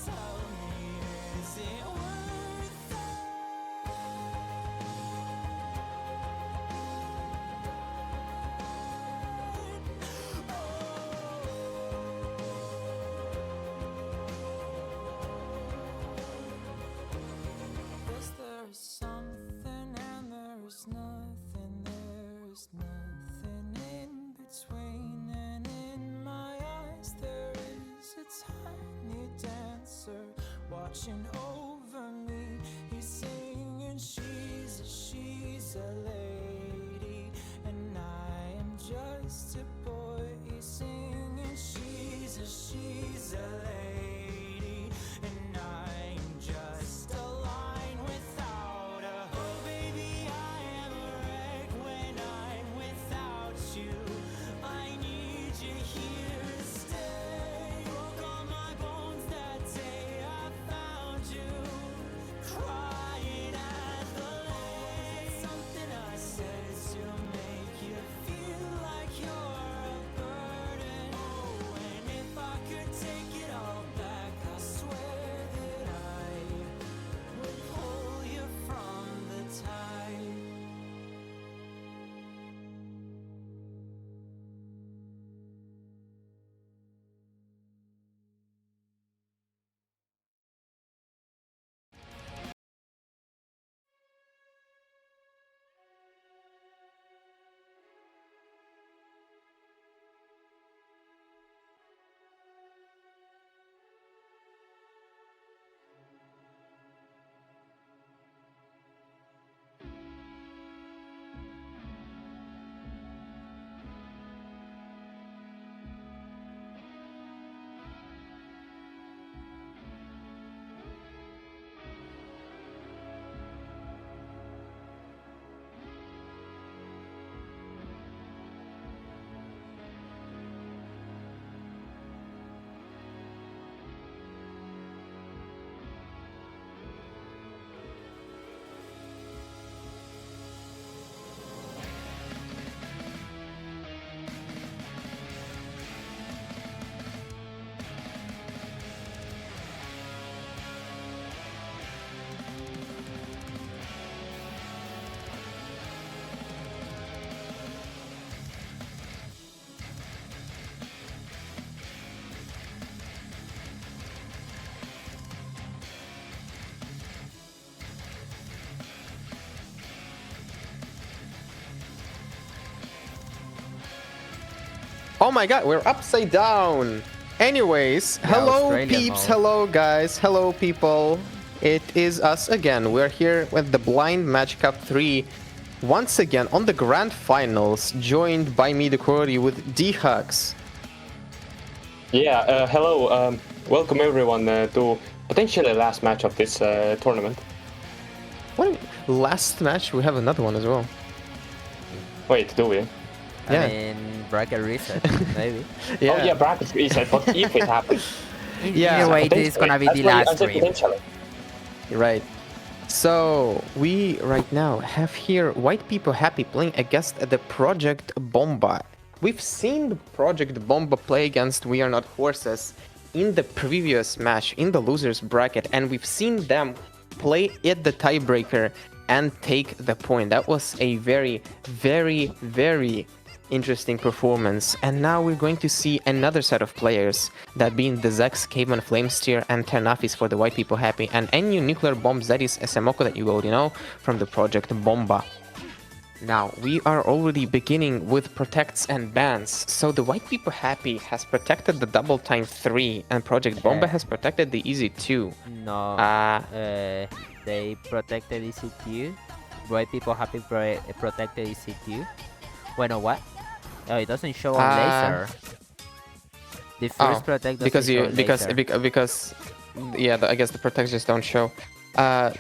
Tell me, is it worth it? Yes, there is something and there is nothing. There is nothing in between, and in my eyes there is a tiny dancer watching over me. He's singing, she's a lady, and I am just a boy. He's singing, she's a lady, and I'm just a line without a oh baby, I am a wreck when I'm without you. I need you here to stay. Broke all my bones that day I found you, crying at the lake. Something I said to make you feel like you're a burden. Oh, and if I could take it all back, I swear that I would pull you from the tide. Oh my god, we're upside down. Anyways, hello Australian peeps, mode. hello guys, hello people. It is us again. We're here with the Blind Match Cup 3. Once again on the grand finals, joined by me, the Corey, with D-Hugs. Yeah, hello. Welcome everyone to potentially last match of this tournament. What? Last match? We have another one as well. Wait, do we? Yeah. I mean, bracket reset, maybe. Yeah. Oh yeah, bracket reset, but if it happens. Yeah. Either way, this is gonna be the last stream. Potentially. Right. So, we right now have here widepeepohappy playing against the PROJEKT BOMBA. We've seen the PROJEKT BOMBA play against We Are Not Horses in the previous match, in the losers bracket, and we've seen them play at the tiebreaker and take the point. That was a very, very, very interesting performance. And now we're going to see another set of players, that being the Zex, Caveman, Flamesteer, and Ternafis for the widepeepohappy, and any nuclear bombs, that is Semoko that you already know, from the PROJEKT BOMBA. Now, we are already beginning with protects and bans. So the widepeepohappy has protected the double time 3, and PROJEKT BOMBA has protected the easy 2. No, they protected EC2. widepeepohappy protected EC2. Bueno, what? Oh, it doesn't show on laser. The first protect doesn't because show on laser. because yeah, I guess the protects just don't show. Okay.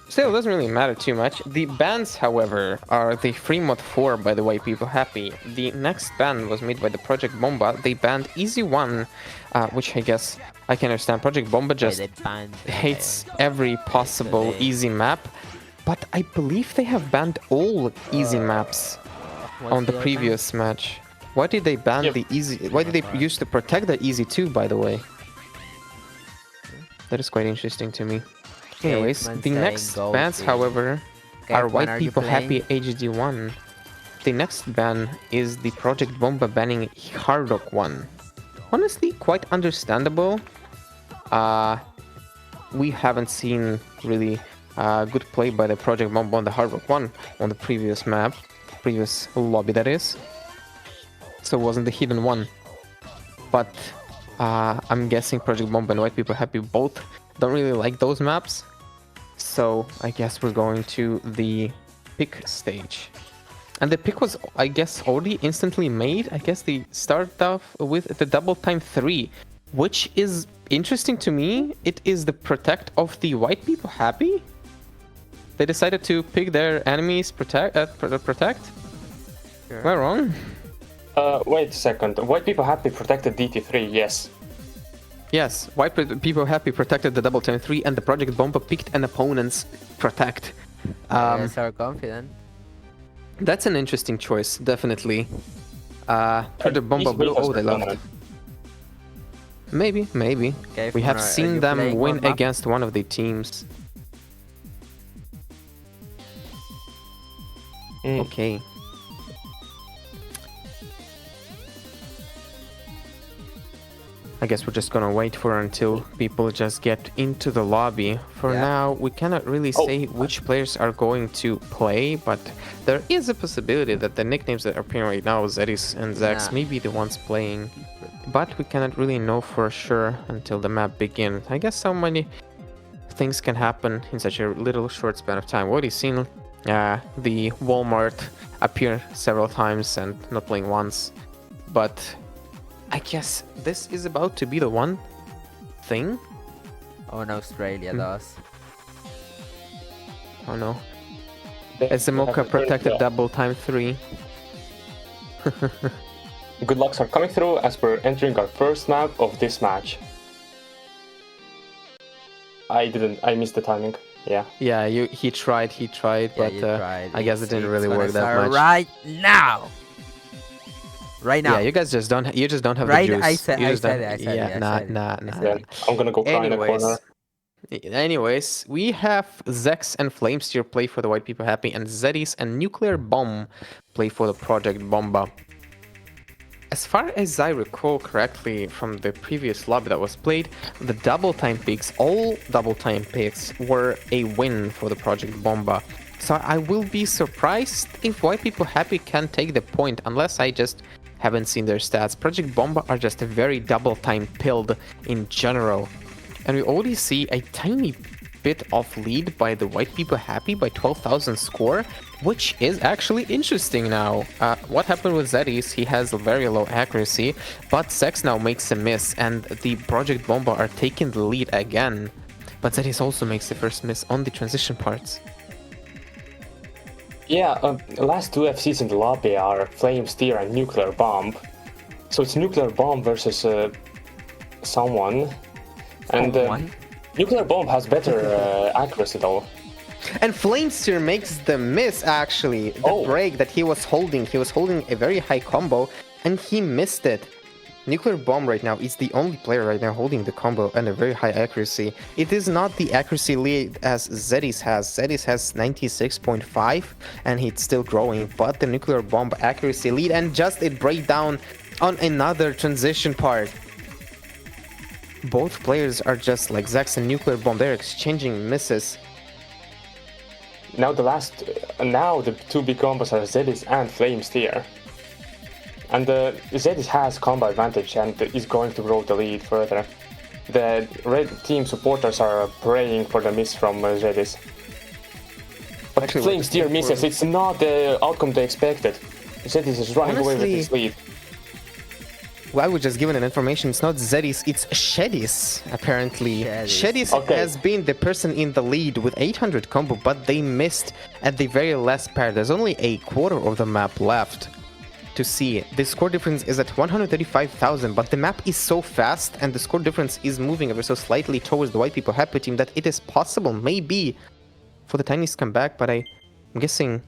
Still, it doesn't really matter too much. The bans, however, are the free mod 4 by the widepeepohappy. The next ban was made by the PROJEKT BOMBA. They banned easy 1, which I guess I can understand. PROJEKT BOMBA just they banned, hates every possible they- easy map, but I believe they have banned all easy maps what's on the other previous match. Why did they ban Yep. the easy? Why did they use to protect the easy 2, by the way? That is quite interesting to me. Okay, Anyways, man the saying next go bans, to- however, Okay, are when White are you People Happy playing? HD1. The next ban is the Project Bomba banning Hard Rock 1. Honestly, quite understandable. We haven't seen really good play by the Project Bomba on the Hard Rock 1 on the previous map, previous lobby that is. So it wasn't the hidden one. But I'm guessing Project Bomba and White People Happy both don't really like those maps. So I guess we're going to the pick stage. And the pick was, I guess, already instantly made. I guess they start off with the double time 3, which is interesting to me. It is the protect of the White People Happy. They decided to pick their enemies protect. Sure. Am I wrong? Wait a second. White People Happy protected DT3, yes. Yes, People Happy protected the double time 3, and the Project Bomba picked an opponent's protect. Yes, are confident. That's an interesting choice, definitely. Project Bomba East Blue, Wales they left. dominant. Maybe. Okay, We have Funor, are seen you them playing win one map? against one of the teams. Okay. I guess we're just gonna wait for until people just get into the lobby. For Yeah. now, we cannot really say which players are going to play, but there is a possibility that the nicknames that are appearing right now, Zedis and Zax, Nah. may be the ones playing. But we cannot really know for sure until the map begins. I guess so many things can happen in such a little short span of time. What have you seen? The Walmart appear several times and not playing once. But I guess this is about to be the one thing. Oh, and Australia does. Oh no. Ezemoka protected double time 3. Good lucks are coming through as we're entering our first map of this match. I missed the timing. Yeah. Yeah, he tried, Yeah, but you tried. I guess it didn't really gonna work that start much. Right now. Right now. Yeah, you guys just don't have Right, the juice. I said You I just said don't- it, I said yeah, it, I nah, said it. nah, I nah. said Yeah. it. I'm gonna go cry in the corner. Anyways, we have Zex and Flamesteer play for the White People Happy, and Zedis and Nuclear Bomb play for the Project Bomba. As far as I recall correctly from the previous lobby that was played, the double time picks, all double time picks, were a win for the Project Bomba. So I will be surprised if White People Happy can take the point, unless I just haven't seen their stats. Project Bomba are just very double time pilled in general. And we already see a tiny bit of lead by the White People Happy by 12,000 score, which is actually interesting now. What happened with Zedis? He has a very low accuracy, but Sex now makes a miss, and the Project Bomba are taking the lead again. But Zedis also makes the first miss on the transition parts. Yeah, last two FCs in the lobby are Flamesteer and Nuclear Bomb. So it's Nuclear Bomb versus someone. And Nuclear Bomb has better accuracy though. And Flamesteer makes the miss, actually. The break that he was holding a very high combo, and he missed it. Nuclear Bomb right now is the only player right now holding the combo and a very high accuracy. It is not the accuracy lead as Zedis has. Zedis has 96.5 and he's still growing, but the Nuclear Bomb accuracy lead and just a breakdown on another transition part. Both players are just like Zax and Nuclear Bomb, they're exchanging misses. Now the two big combos are Zedis and Flamesteer. And Zedis has combo advantage and is going to grow the lead further. The red team supporters are praying for the miss from Zedis. But Flamesteer misses, it's not the outcome they expected. Zedis is running away with his lead. Well, I was just given an information, it's not Zedis, it's Shedis, apparently. Shedis has been the person in the lead with 800 combo, but they missed at the very last pair. There's only a quarter of the map left to see. The score difference is at 135,000, but the map is so fast and the score difference is moving ever so slightly towards the White People Happy team that it is possible, maybe, for the Tinies to come back, but I'm guessing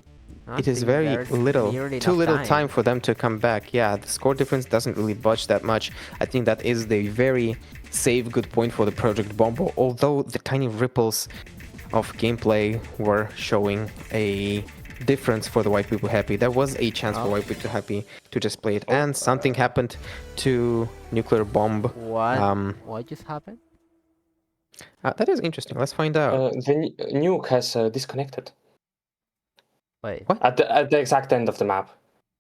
it is Nothing, very there's little, nearly too enough little time for them to come back. Yeah, the score difference doesn't really budge that much. I think that is the very safe good point for the Project Bomba, although the tiny ripples of gameplay were showing a difference for the White People Happy. There was a chance for White People Happy to just play it, and something happened to Nuclear Bomb. What just happened? That is interesting. Let's find out. The nuke has disconnected Wait, What? at the exact end of the map.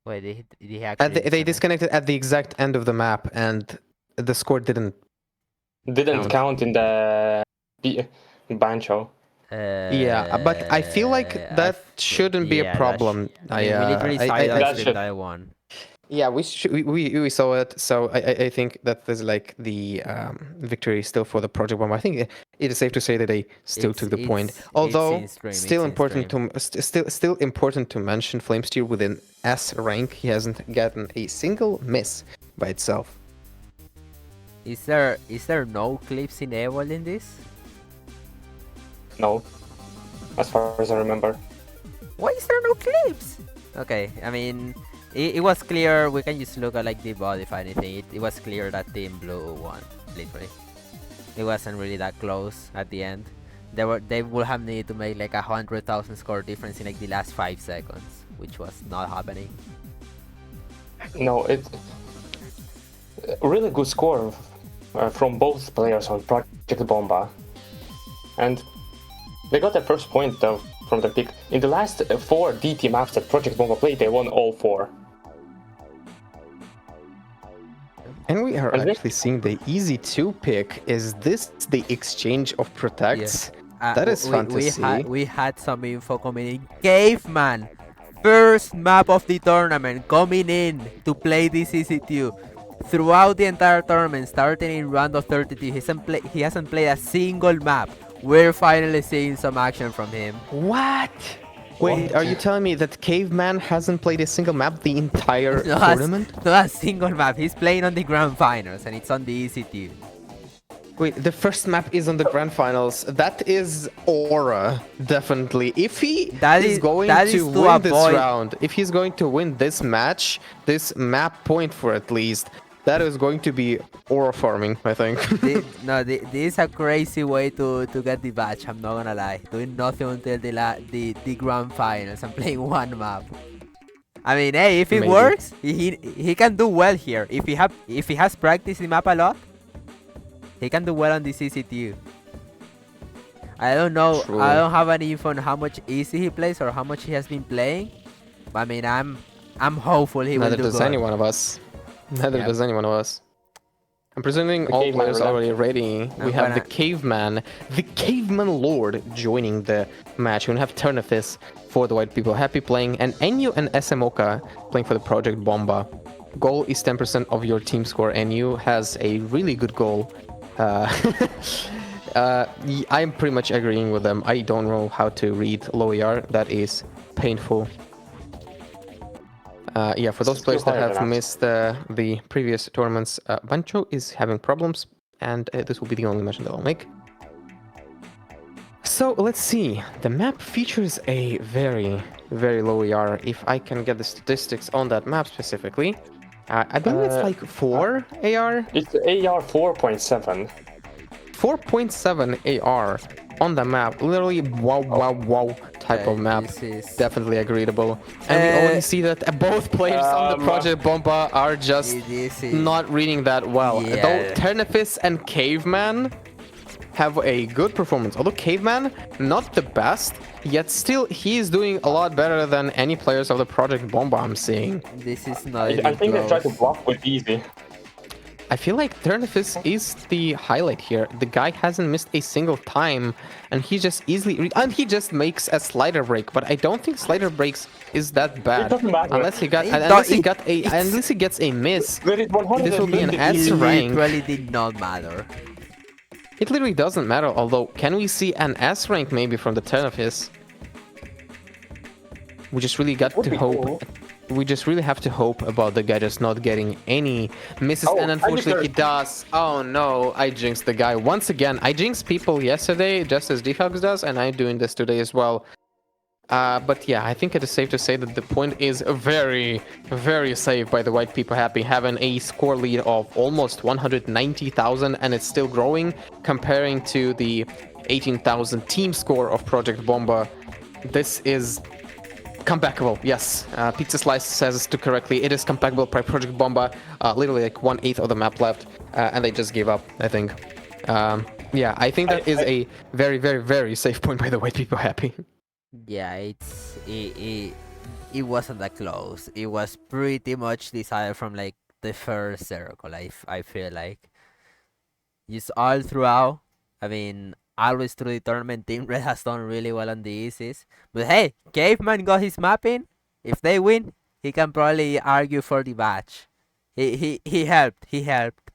wait, did he actually They disconnect? disconnected at the exact end of the map, and the score didn't. Didn't count in the Bancho. Yeah, but I feel like that shouldn't be a problem. I mean, we literally saw it on that stream should- that one. Yeah, we saw it, so I think that there's like the victory still for the Project Bomb. I think it is safe to say that they still took the point. Although still important still important to mention, Flamesteer with an S rank, he hasn't gotten a single miss by itself. Is there no clips enabled in this? No, as far as I remember. Why is there no clips? Okay, I mean, it was clear. We can just look at like the body if anything. It was clear that Team Blue won, literally. It wasn't really that close at the end. They would have needed to make like 100,000 score difference in like the last 5 seconds, which was not happening. No, it really good score from both players on Project Bomba, and they got their first point though from the pick. In the last 4 DT maps that Project Bomba played, they won all 4. And we are actually seeing the easy 2 pick. Is this the exchange of protects? That is fun to see. We had some info coming in. Caveman, first map of the tournament, coming in to play this EC2. Throughout the entire tournament, starting in round of 32, he hasn't played a single map. We're finally seeing some action from him. What? Wait, are you telling me that Caveman hasn't played a single map the entire tournament? Not a single map. He's playing on the grand finals, and it's on the EC2. Wait, the first map is on the grand finals. That is aura, definitely. If he is going to win this round, if he's going to win this match, this map point for at least, that is going to be aura farming, I think. This is a crazy way to get the badge, I'm not gonna lie. Doing nothing until the grand finals and playing one map. I mean, hey, if it works, he can do well here. If he has practiced the map a lot, he can do well on the CCTU. I don't know. True. I don't have any info on how much easy he plays or how much he has been playing. But I mean, I'm hopeful he will do good. Neither does any one of us. Neither does any one of us. I'm presuming all players are already ready. We have the Caveman Lord joining the match. We have Turnifis for the White People Happy playing, and NU and SMOka playing for the Project Bomba. Goal is 10% of your team score. NU has a really good goal. I'm pretty much agreeing with them. I don't know how to read low ER. That is painful. Yeah, for those players that have missed the previous tournaments, Bancho is having problems, and this will be the only mention that I'll make. So let's see. The map features a very, very low ER. If I can get the statistics on that map specifically, I believe it's like 4 AR. It's AR 4.7. 4.7 AR on the map. Literally wow type of map. Definitely agreeable. And we already see that both players on the Project Bomba are just not reading that well. Though Turnifis and Caveman have a good performance. Although Caveman, not the best, yet still he is doing a lot better than any players of the Project Bomba I'm seeing. This is not I think they try to bluff with easy. I feel like Turnifis is the highlight here. The guy hasn't missed a single time, and he just easily and he just makes a slider break. But I don't think slider breaks is that bad unless he gets a miss. This will be an S rank. It really did not matter. It literally doesn't matter. Although, can we see an S rank maybe from the Turnifis? We just really got to hope. We just really have to hope about the guy just not getting any misses, and unfortunately he does. Oh no, I jinxed the guy once again. I jinxed people yesterday just as Defox does, and I'm doing this today as well. But yeah, I think it is safe to say that the point is very, very safe by the White People Happy, having a score lead of almost 190,000, and it's still growing comparing to the 18,000 team score of Project Bomba. This is comebackable, yes. Pizza Slice says to correctly, it is comebackable by Project Bomba. Literally like 1/8 of the map left, and they just gave up, I think. Yeah, I think that is a very, very, very safe point by the White People Happy. Yeah, it wasn't that close. It was pretty much decided from like the first circle. I feel like just all throughout. I mean, always through the tournament, Team Red has done really well on the Eases. But hey, Caveman got his mapping. If they win, he can probably argue for the badge. He helped. He helped.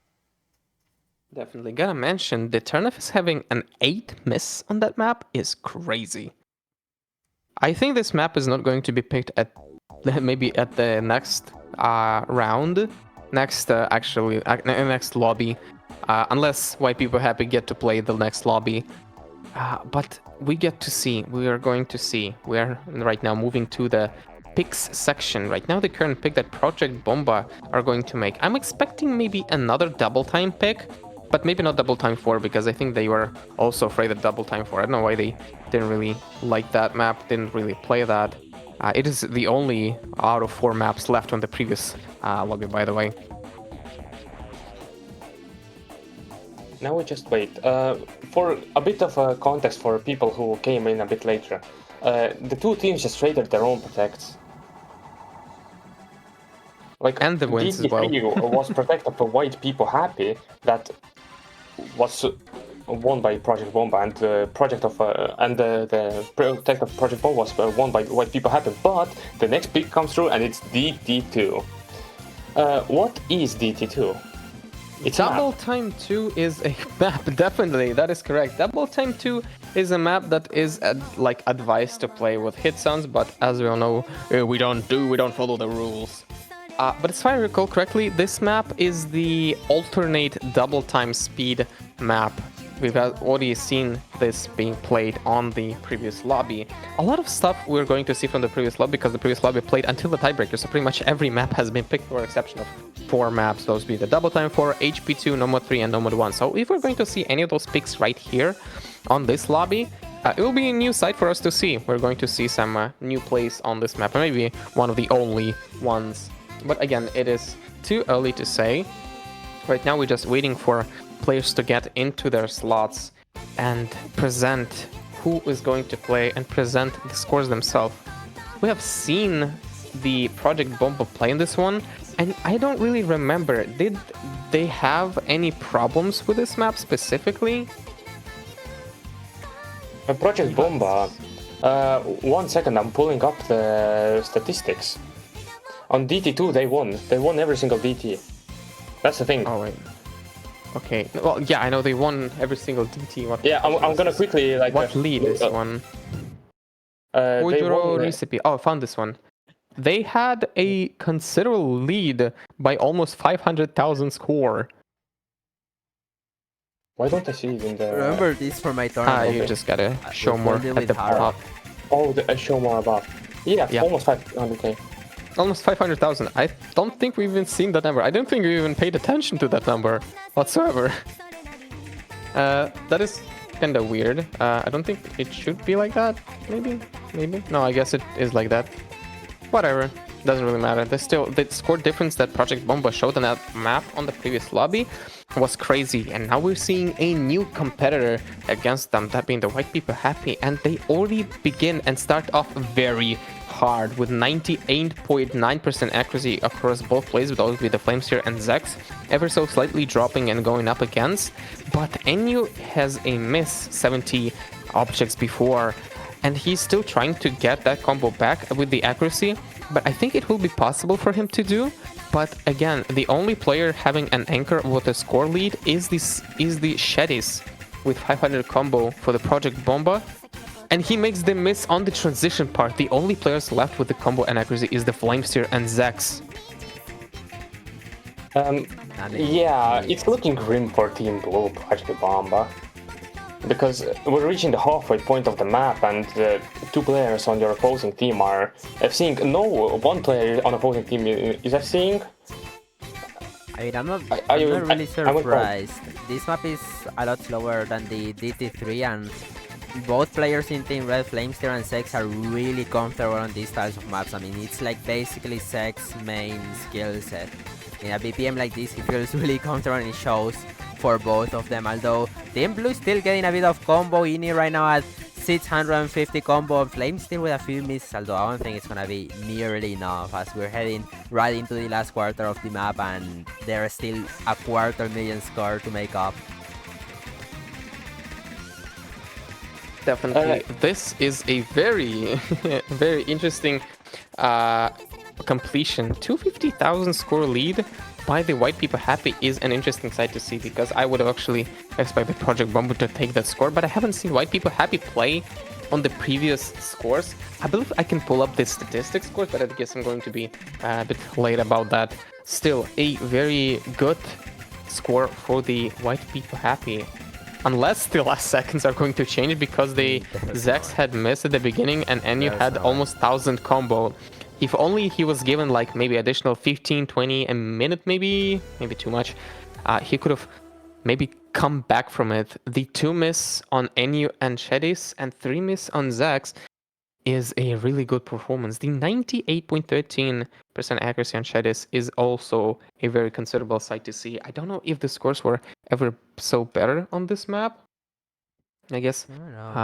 Definitely gotta mention, the Turnif is having an 8 miss on that map is crazy. I think this map is not going to be picked at maybe at the next round, next next lobby, unless White People Happy get to play the next lobby. But we get to see. We are going to see. We are right now moving to the picks section. Right now, the current pick that Project Bomba are going to make. I'm expecting maybe another double time pick, but maybe not double time 4 because I think they were also afraid of double time 4. I don't know why they didn't really like that map, didn't really play that. It is the only out of 4 maps left on the previous lobby, by the way. Now we just wait. For a bit of context for people who came in a bit later, the two teams just traded their own protects. Like, and the wins as well. was Protected for White People Happy, that was won by Project Bomba, and the Protect of Project Bomba was won by White People Happy. But the next pick comes through, and it's DT2. What is DT2? It's Double Time 2 is a map, definitely, that is correct. Double Time 2 is a map that is like advised to play with hit sounds, but as we all know, we don't follow the rules. But if I recall correctly, this map is the alternate double time speed map. We've already seen this being played on the previous lobby. A lot of stuff we're going to see from the previous lobby because the previous lobby played until the tiebreaker, so pretty much every map has been picked for exception of 4 maps. Those be the Double Time 4, HP2, Nomad 3, and Nomad 1. So if we're going to see any of those picks right here on this lobby, it will be a new sight for us to see. We're going to see some new plays on this map, and maybe one of the only ones. But again, it is too early to say. Right now we're just waiting for players to get into their slots and present who is going to play and present the scores themselves. We have seen the Project Bomba play in this one, and I don't really remember. Did they have any problems with this map specifically? Project Bomba. 1 second, I'm pulling up the statistics. On DT2, they won. They won every single DT. That's the thing. Oh, wait. Okay. Well, yeah, I know they won every single DT. I'm gonna quickly like. What lead is one? They won, recipe. Oh, I found this one. They had a considerable lead by almost 500,000 score. Why don't I see it in the? Remember this for my tournament. You just gotta show more at the top. Oh, show more above. Yeah, almost 500k. Almost 500,000. I don't think we've even seen that number. I don't think we even paid attention to that number whatsoever. That is kind of weird. I don't think it should be like that. Maybe. No, I guess it is like that. Whatever. Doesn't really matter. There's still the score difference that Project Bomba showed on that map on the previous lobby was crazy, and now we're seeing a new competitor against them, that being the White People Happy, and they already begin and start off very hard with 98.9% accuracy across both plays, with those with the Flamesteer and Zex, ever so slightly dropping and going up against, but Enyu has a miss 70 objects before, and he's still trying to get that combo back with the accuracy, but I think it will be possible for him to do. But again, the only player having an anchor with a score lead is the Shedis with 500 combo for the Project Bomba, and he makes the miss on the transition part. The only players left with the combo and accuracy is the Flamesteer and Zex. Yeah, it's looking grim for Team Blue, Project Bomba. because we're reaching the halfway point of the map, and the two players on your opposing team are FCing. No, one player on opposing team is FCing. I mean, I'm not Are you- really I went wrong. surprised. This map is a lot slower than the DT3, and both players in Team Red, Flamester and Sex, are really comfortable on these styles of maps. I mean, it's like basically Sex's main skill set. In a BPM like this, he feels really comfortable, and it shows for both of them. Although Team Blue is still getting a bit of combo. Ini right now at 650 combo, Flame still with a few misses, although I don't think it's gonna be nearly enough, as we're heading right into the last quarter of the map, and there's still a 250,000 score to make up. Definitely. This is a very, very interesting completion. 250,000 score lead by the White People Happy is an interesting sight to see, because I would have actually expected Project Bomba to take that score, but I haven't seen White People Happy play on the previous scores. I believe I can pull up the statistics scores, but I guess I'm going to be a bit late about that. Still, a very good score for the White People Happy. Unless the last seconds are going to change, because the Zex had missed at the beginning and Enyu had almost 1,000 combo. If only he was given like maybe additional 15, 20 a minute, maybe too much, he could have maybe come back from it. The 2 miss on Enyu and Shedis and 3 miss on Zex is a really good performance. The 98.13% accuracy on Shedis is also a very considerable sight to see. I don't know if the scores were ever so better on this map. I guess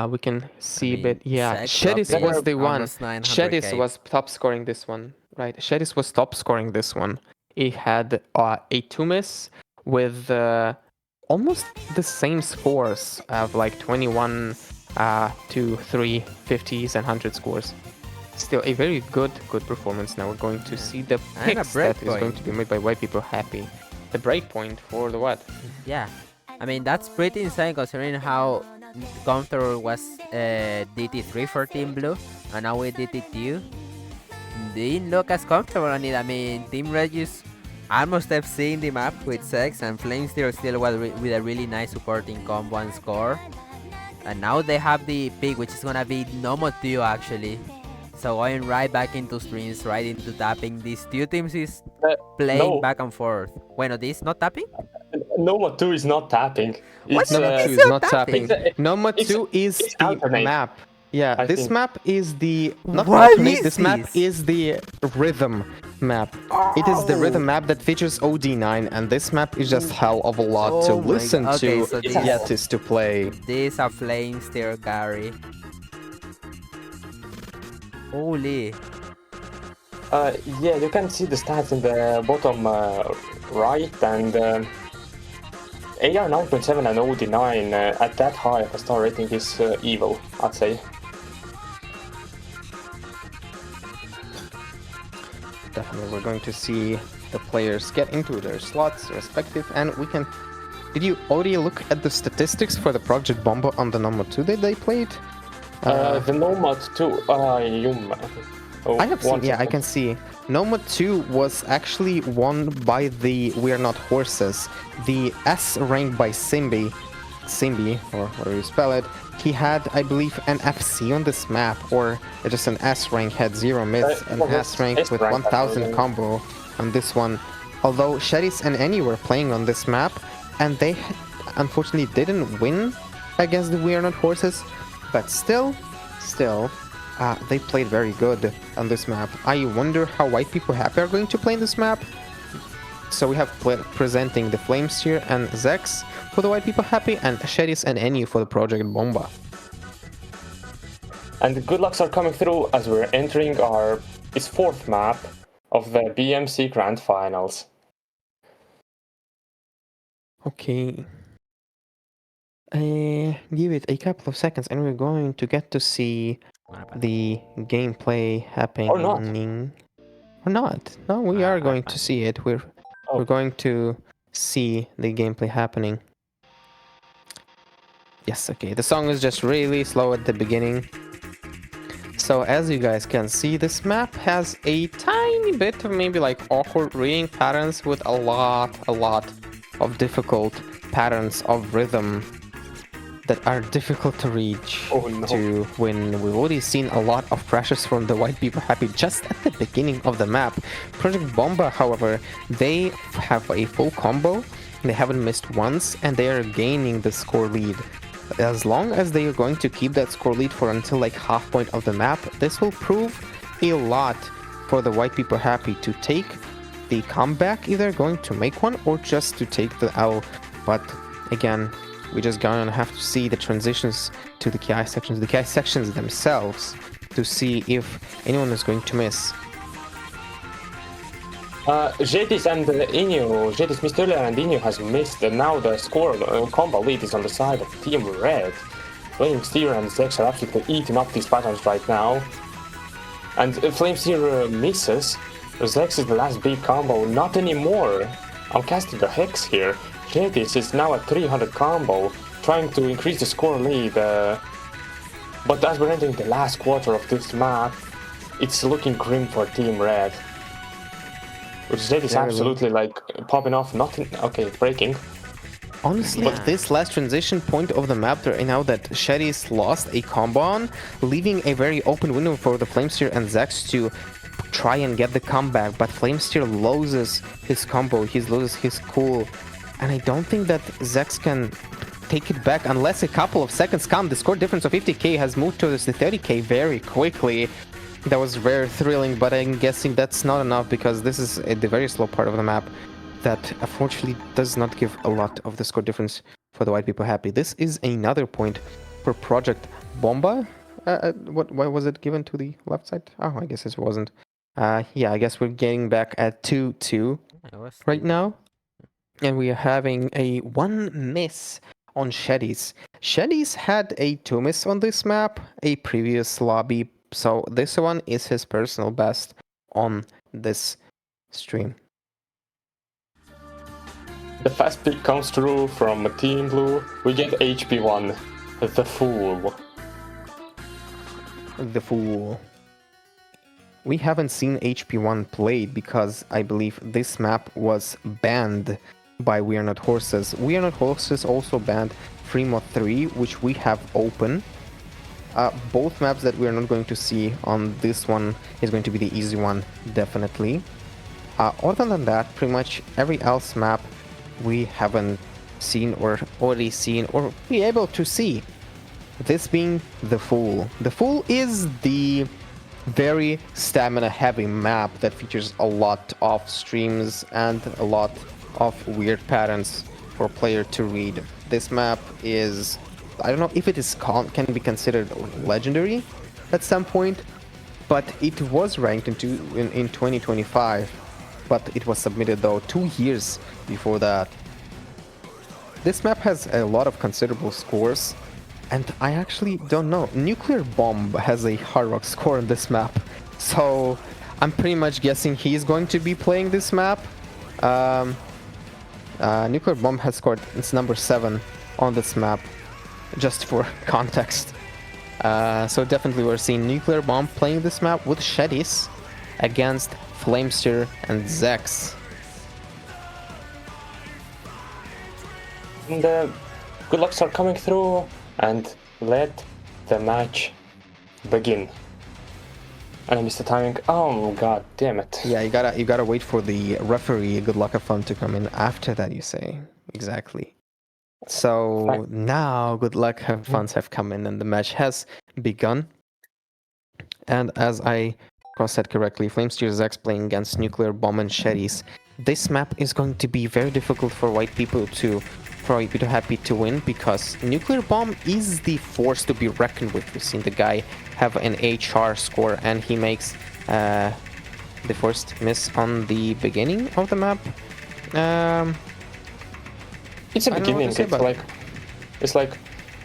we can see a bit. Yeah, Shedis was the one. Shedis was top scoring this one, right? Shedis was top scoring this one. He had a 2 miss with almost the same scores of like 21 to 350s and 100 scores. Still a very good performance. Now we're going to see the picks that is going to be made by White People Happy. The breakpoint for the what? Yeah, I mean, that's pretty insane considering how comfortable was DT3 for Team Blue, and now with DT2 they didn't look as comfortable on it. I mean, Team Red just almost have seen the map with Sex, and Flamester still with a really nice supporting combo and score. And now they have the pick, which is gonna be Nomo 2 actually. So going right back into sprints, right into tapping. These two teams is playing back and forth. Bueno, this not tapping? Noma 2 is not tapping. What? Noma 2 is not tapping. Noma 2 is the alternate map. Yeah, this map is the... Not What alternate, is this map is the rhythm map. It is the rhythm map that features OD9, and this map is just hell of a lot to listen to, so yet is to play. This is a Flamester carry. Holy. Yeah, you can see the stats in the bottom right, and AR 9.7 and OD9 at that high of a star rating is evil, I'd say. Definitely, we're going to see the players get into their slots respective, and we can... Did you already look at the statistics for the Project Bomba on the Noma 2 that they played? The Nomad 2, I have seen, yeah, I can see. Noma 2 was actually won by the We Are Not Horses. The S rank by Simbi, or whatever you spell it, he had, I believe, an FC on this map, or just an S rank had 0 miss, an S rank with 1000 combo on this one. Although Shadis and Annie were playing on this map, and they unfortunately didn't win against the We Are Not Horses, but still, they played very good on this map. I wonder how White People Happy are going to play in this map. So we have presenting the Flamester and Zex for the White People Happy, and Shadis and Enyu for the Project Bomba. And the good lucks are coming through as we're entering its 4th map of the BMC Grand Finals. Okay. Give it a couple of seconds and we're going to get to see the gameplay happening. Or not. No, we are going to see it. We're going to see the gameplay happening. Yes, okay. The song is just really slow at the beginning. So as you guys can see, this map has a tiny bit of maybe like awkward reading patterns with a lot of difficult patterns of rhythm. that are difficult to reach Oh, no. to win. We've already seen a lot of pressures from the White People Happy just at the beginning of the map. Project Bomba, however, they have a full combo. They haven't missed once, and they are gaining the score lead. As long as they are going to keep that score lead for until like half point of the map, this will prove a lot for the White People Happy to take the comeback, either going to make one or just to take the L. But again, we just gonna have to see the transitions to the KI sections themselves to see if anyone is going to miss. Jedis and Inyo, Jedis missed earlier and Inyo has missed, and now the score combo lead is on the side of Team Red. Flamesteer and Zex are absolutely eating up these patterns right now. And Flamesteer misses. Zex is the last big combo, not anymore. I'm casting a Hex here. Jedis is now at 300 combo, trying to increase the score lead. But as we're entering the last quarter of this map, it's looking grim for Team Red. Jedis is absolutely like popping off, nothing. Okay, it's breaking. Honestly, this last transition point of the map, there now that Shadis lost a combo on, leaving a very open window for the Flamesteer and Zex to try and get the comeback, but Flamesteer loses his combo, he loses his cool, and I don't think that Zex can take it back unless a couple of seconds come. The score difference of 50k has moved towards the 30k very quickly. That was very thrilling, but I'm guessing that's not enough because this is the very slow part of the map that unfortunately does not give a lot of the score difference for the White People Happy. This is another point for Project Bomba. Why was it given to the left side? Oh, I guess it wasn't. Yeah, I guess we're getting back at 2-2 right now. And we are having a 1 miss on Shadis. Shadis had a 2 miss on this map, a previous lobby. So this one is his personal best on this stream. The fast pick comes through from Team Blue. We get HP1, the Fool. The Fool. We haven't seen HP1 played because I believe this map was banned by We Are Not Horses. We Are Not Horses also banned Free Mod 3, which we have open. Both maps that we are not going to see on this one is going to be the easy one, definitely. Other than that, pretty much every else map we haven't seen or already seen or be able to see. This being the Fool. The Fool is the very stamina heavy map that features a lot of streams and a lot of weird patterns for a player to read. This map is, I don't know if it is can be considered legendary at some point, but it was ranked in 2025, but it was submitted though 2 years before that. This map has a lot of considerable scores, and I actually don't know. Nuclear Bomb has a hard rock score on this map, so I'm pretty much guessing he's going to be playing this map. Nuclear Bomb has scored, it's number 7 on this map, just for context. So definitely we're seeing Nuclear Bomb playing this map with Shadis against Flamesteer and Zex. And good lucks are coming through, and let the match begin. And I missed the timing. Oh god damn it. Yeah, you gotta wait for the referee Good Luck Have Fun to come in after that, you say. Exactly. So now Good Luck Have Funs have come in and the match has begun. And as I said correctly, Flamesteer Zex playing against Nuclear Bomb and Shadis. This map is going to be very difficult for White People Happy to win, because Nuclear Bomb is the force to be reckoned with. We've seen the guy have an HR score, and he makes the first miss on the beginning of the map. It's a beginning.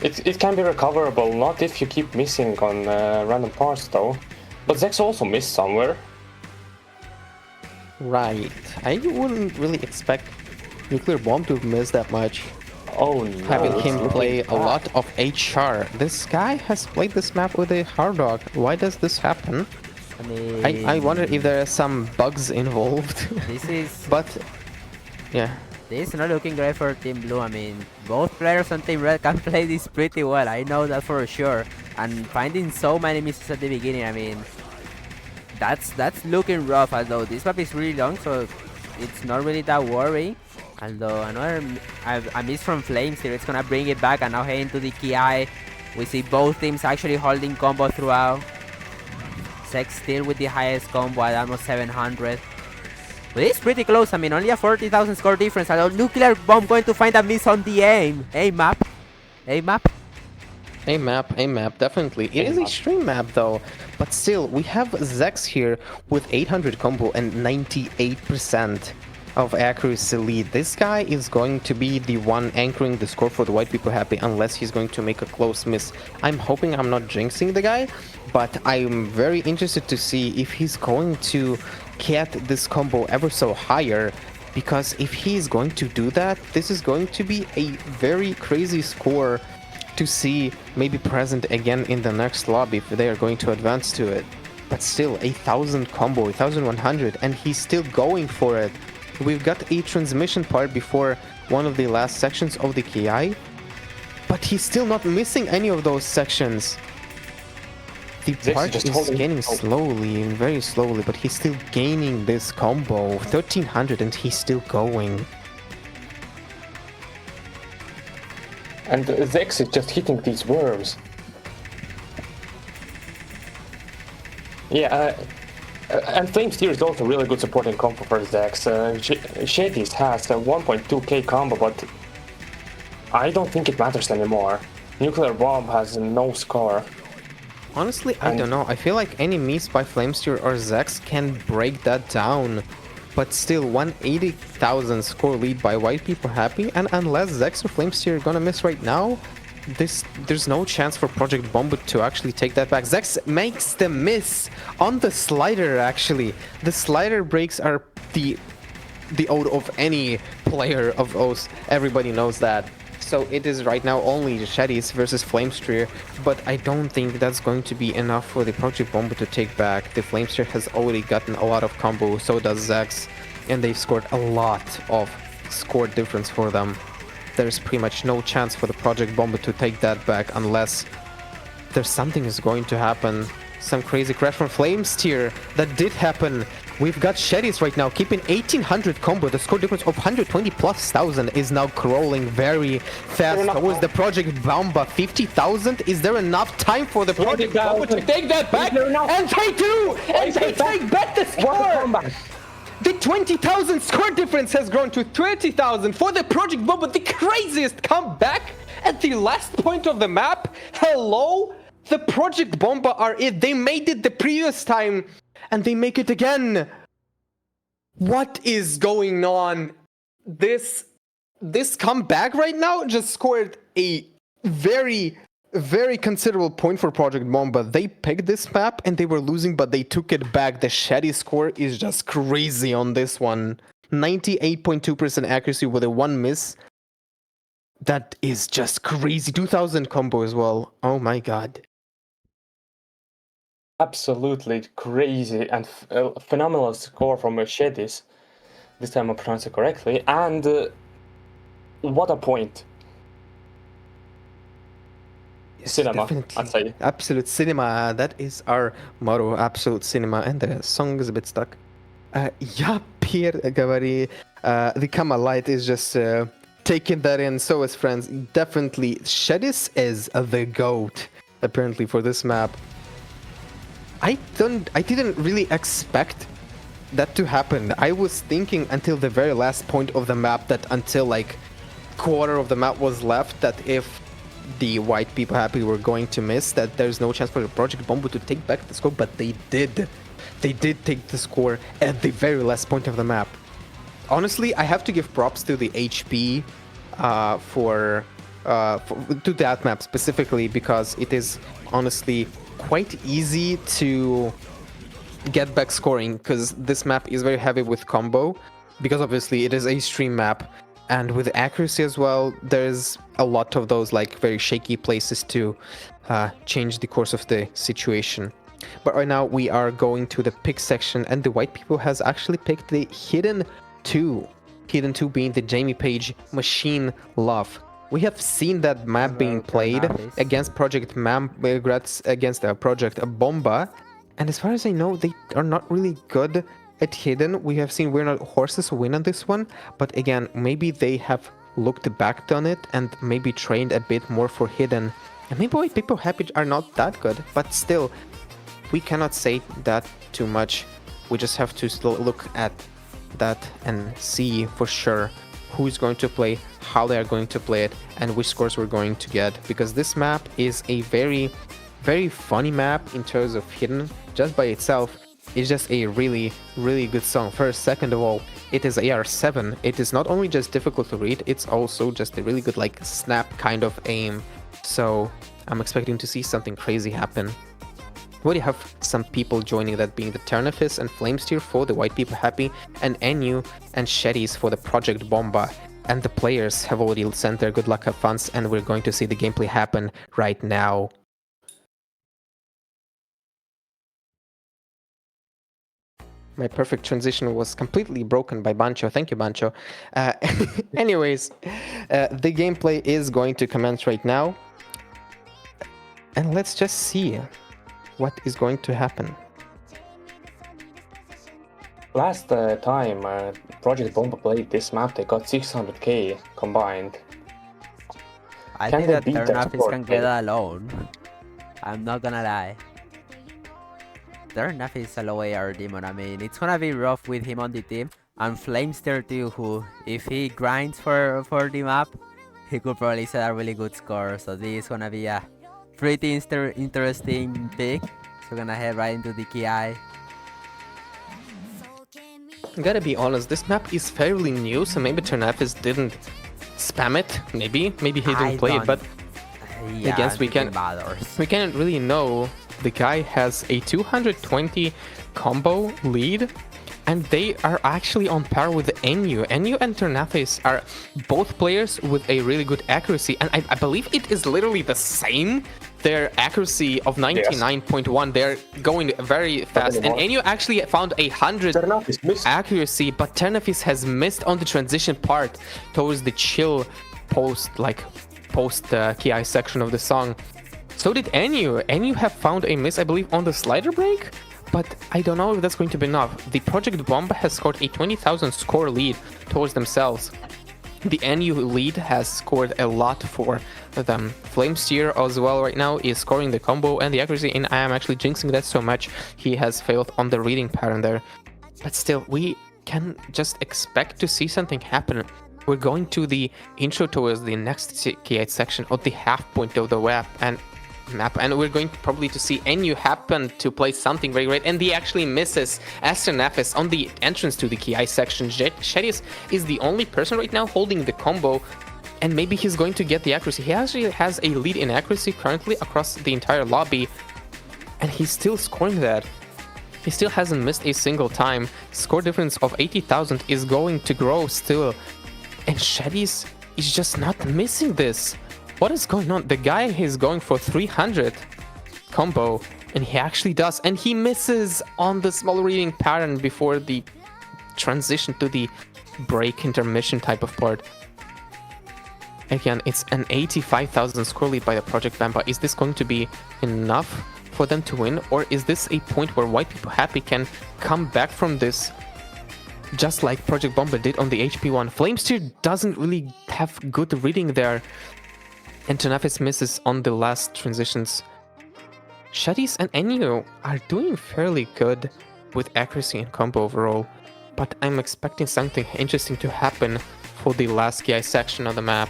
It can be recoverable, not if you keep missing on random parts though. But Zex also missed somewhere. Right. I wouldn't really expect Nuclear Bomb to miss that much. Oh no. Having him play a lot of HR. This guy has played this map with a hard rock. Why does this happen? I mean, I wonder if there are some bugs involved. This is but yeah. this is not looking great for Team Blue. I mean, both players on Team Red can play this pretty well. I know that for sure. And finding so many misses at the beginning, I mean, that's looking rough. Although this map is really long, so it's not really that worrying. Although another a miss from Flames here, it's gonna bring it back, and now heading to the Ki. We see both teams actually holding combo throughout. Zex still with the highest combo at almost 700. But it's pretty close. I mean, only a 40,000 score difference. Although Nuclear Bomb going to find a miss on the aim. A map. A map, definitely. It is a stream map though, but still, we have Zex here with 800 combo and 98% of accuracy lead. This guy is going to be the one anchoring the score for the White People Happy unless he's going to make a close miss. I'm hoping I'm not jinxing the guy, but I'm very interested to see if he's going to get this combo ever so higher, because if he's going to do that, this is going to be a very crazy score to see maybe present again in the next lobby if they are going to advance to it. But still, 1000 combo, 1100, and he's still going for it. We've got a transmission part before one of the last sections of the Ki, but he's still not missing any of those sections. The part is gaining slowly, very slowly, but he's still gaining this combo. 1300 and he's still going. And Zex is just hitting these worms. Yeah, and Flamesteer is also really good supporting combo for Zex. Shadis has a 1.2k combo, but I don't think it matters anymore. Nuclear Bomb has no score. Honestly, I don't know. I feel like any miss by Flamesteer or Zex can break that down. But still, 180,000 score lead by White People Happy, and unless Zex or Flamesteer are gonna miss right now, there's no chance for Project Bomba to actually take that back. Zex makes the miss on the slider, actually. The slider breaks are the ode of any player of O's. Everybody knows that. So it is right now only Shadis versus Flamesteer, but I don't think that's going to be enough for the Project Bomba to take back. The Flamesteer has already gotten a lot of combo, so does Zex, and they've scored a lot of score difference for them. There's pretty much no chance for the Project Bomba to take that back unless there's something is going to happen. Some crazy crash from Flamesteer. That did happen. We've got Shadis right now keeping 1800 combo. The score difference of 120,000+ is now crawling very fast towards the Project Bomba. 50,000. Is there enough time for the Project Bomba to take that back? And they do! And they take back the score! The 20,000 score difference has grown to 30,000 for the Project Bomba. The craziest comeback at the last point of the map. Hello? The Project Bomba are it. They made it the previous time, and they make it again. What is going on? This comeback right now just scored a very, very considerable point for Project Bomba. They picked this map and they were losing, but they took it back. The Shady score is just crazy on this one. 98.2% accuracy with a 1 miss. That is just crazy. 2000 combo as well. Oh my god. Absolutely crazy and phenomenal score from Shadis. This time I pronounced it correctly. And what a point. Yes, cinema, definitely. I'd say. Absolute cinema. That is our motto. Absolute cinema. And the song is a bit stuck. Yeah, Pierre Gavari. The Kama Light is just taking that in. So is friends. Definitely, Shadis is the GOAT, apparently, for this map. I didn't really expect that to happen. I was thinking until the very last point of the map that until like quarter of the map was left that if the White People Happy were going to miss, that there's no chance for the Project Bomba to take back the score, but they did. They did take the score at the very last point of the map. Honestly, I have to give props to the HP to that map specifically, because it is honestly quite easy to get back scoring, because this map is very heavy with combo, because obviously it is a stream map, and with accuracy as well, there's a lot of those like very shaky places to change the course of the situation. But right now we are going to the pick section, and the White People has actually picked the Hidden 2. Hidden 2 being the Jamie Page Machine Love. We have seen that map being played against Project Project Bomba, and as far as I know, they are not really good at Hidden. We have seen We're Not Horses win on this one, but again, maybe they have looked back on it and maybe trained a bit more for Hidden. And maybe White People Happy are not that good, but still, we cannot say that too much. We just have to still look at that and see for sure who is going to play, how they are going to play it, and which scores we're going to get. Because this map is a very, very funny map in terms of Hidden. Just by itself, it's just a really, really good song. First, second of all, it is AR7. It is not only just difficult to read, it's also just a really good like snap kind of aim. So I'm expecting to see something crazy happen. We already have some people joining, that being the Ternafis and Flamesteer for the White People Happy, and NU and Sheddies for the Project Bomba. And the players have already sent their good luck, have funs, and we're going to see the gameplay happen right now. My perfect transition was completely broken by Bancho. Thank you, Bancho. Anyways, the gameplay is going to commence right now. And let's just see what is going to happen. Last time Project Bomba played this map, they got 600k combined. I Can think they that beat that Ternafis score, can get alone. I'm not gonna lie. Ternafis is a low AR demon. I mean, it's gonna be rough with him on the team. And Flamester too, who, if he grinds for the map, he could probably set a really good score. So this is gonna be a pretty interesting pick. So we're gonna head right into the KI. Gotta be honest, this map is fairly new, so maybe Ternafis didn't spam it. Maybe he didn't play it, but yeah, I guess we can't really know. The guy has a 220 combo lead, and they are actually on par with NU. NU and Ternafis are both players with a really good accuracy, and I believe it is literally the same. Their accuracy of 99.1, they're going very fast. And NU actually found 100 accuracy, but Ternafis has missed on the transition part towards the chill post KI section of the song. So did NU. NU have found a miss, I believe, on the slider break, but I don't know if that's going to be enough. The Project Bomba has scored a 20,000 score lead towards themselves. The NU lead has scored a lot for them. Flamesteer as well right now is scoring the combo and the accuracy, and I am actually jinxing that so much. He has failed on the reading pattern there. But still, we can just expect to see something happen. We're going to the intro towards the next K8 section of the half point of the map, and we're going probably to see NU happen to play something very great, and he actually misses Ternafis on the entrance to the KI section. Sheddies is the only person right now holding the combo, and maybe he's going to get the accuracy. He actually has a lead in accuracy currently across the entire lobby, and he's still scoring that. He still hasn't missed a single time. Score difference of 80,000 is going to grow still, and Sheddies is just not missing this. What is going on? The guy is going for 300 combo, and he actually does, and he misses on the small reading pattern before the transition to the break intermission type of part. Again, it's an 85,000 score lead by the Project Bomba. Is this going to be enough for them to win, or is this a point where White People Happy can come back from this, just like Project Bomba did on the HP1? Flamesteer doesn't really have good reading there, and Ternafis misses on the last transitions. Sheddies and NU are doing fairly good with accuracy and combo overall, but I'm expecting something interesting to happen for the last KI section of the map.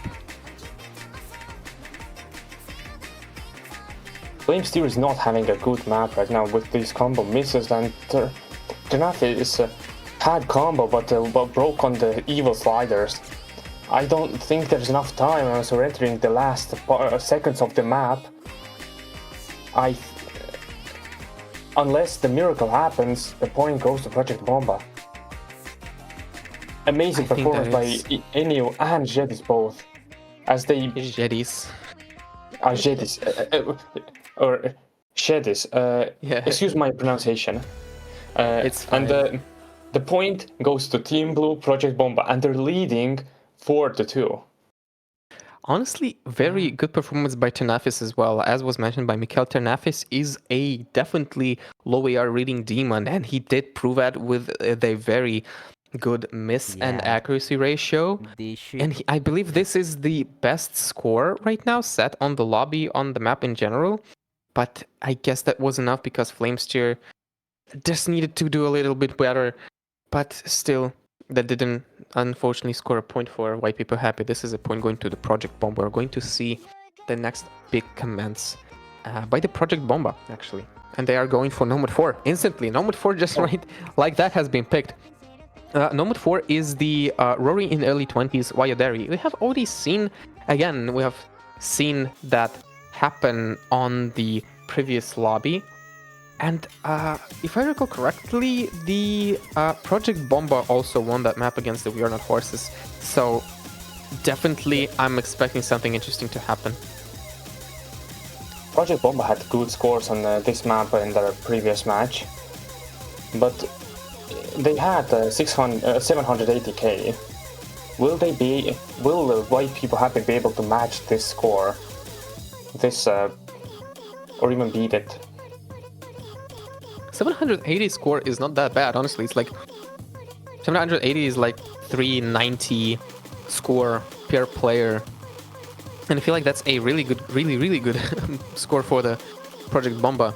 Flamesteer is not having a good map right now with these combo misses, and Ternafis had combo but broke on the evil sliders. I don't think there's enough time as we're entering the last seconds of the map. Unless the miracle happens, the point goes to Project Bomba. Amazing performance by NU and Sheddies both, as they... Sheddies. Sheddies. Sheddies. Yeah. Excuse my pronunciation. It's fine. And The point goes to Team Blue, Project Bomba, and they're leading 4-2. Honestly, very good performance by Ternafis as well. As was mentioned by Mikhail, Ternafis is a definitely low AR reading demon, and he did prove that with a very good miss and Yeah. accuracy ratio. They should. And I believe this is the best score right now set on the lobby, on the map in general. But I guess that was enough because Flamesteer just needed to do a little bit better. But still, that didn't unfortunately score a point for White People Happy. This is a point going to the Project Bomba. We're going to see the next big commence by the Project Bomba, actually. And they are going for Nomad 4 instantly. Nomad 4 just right like that has been picked. Nomad 4 is the Rory in early 20s Wayoderi. We have already seen, again, we have seen that happen on the previous lobby. And if I recall correctly, the Project Bomba also won that map against the We Are Not Horses. So definitely I'm expecting something interesting to happen. Project Bomba had good scores on this map in their previous match, but they had 780k. Will the White People Happy be able to match this score? Or even beat it? 780 score is not that bad, honestly. It's like 780 is like 390 score per player. And I feel like that's a really good score for the Project Bomba.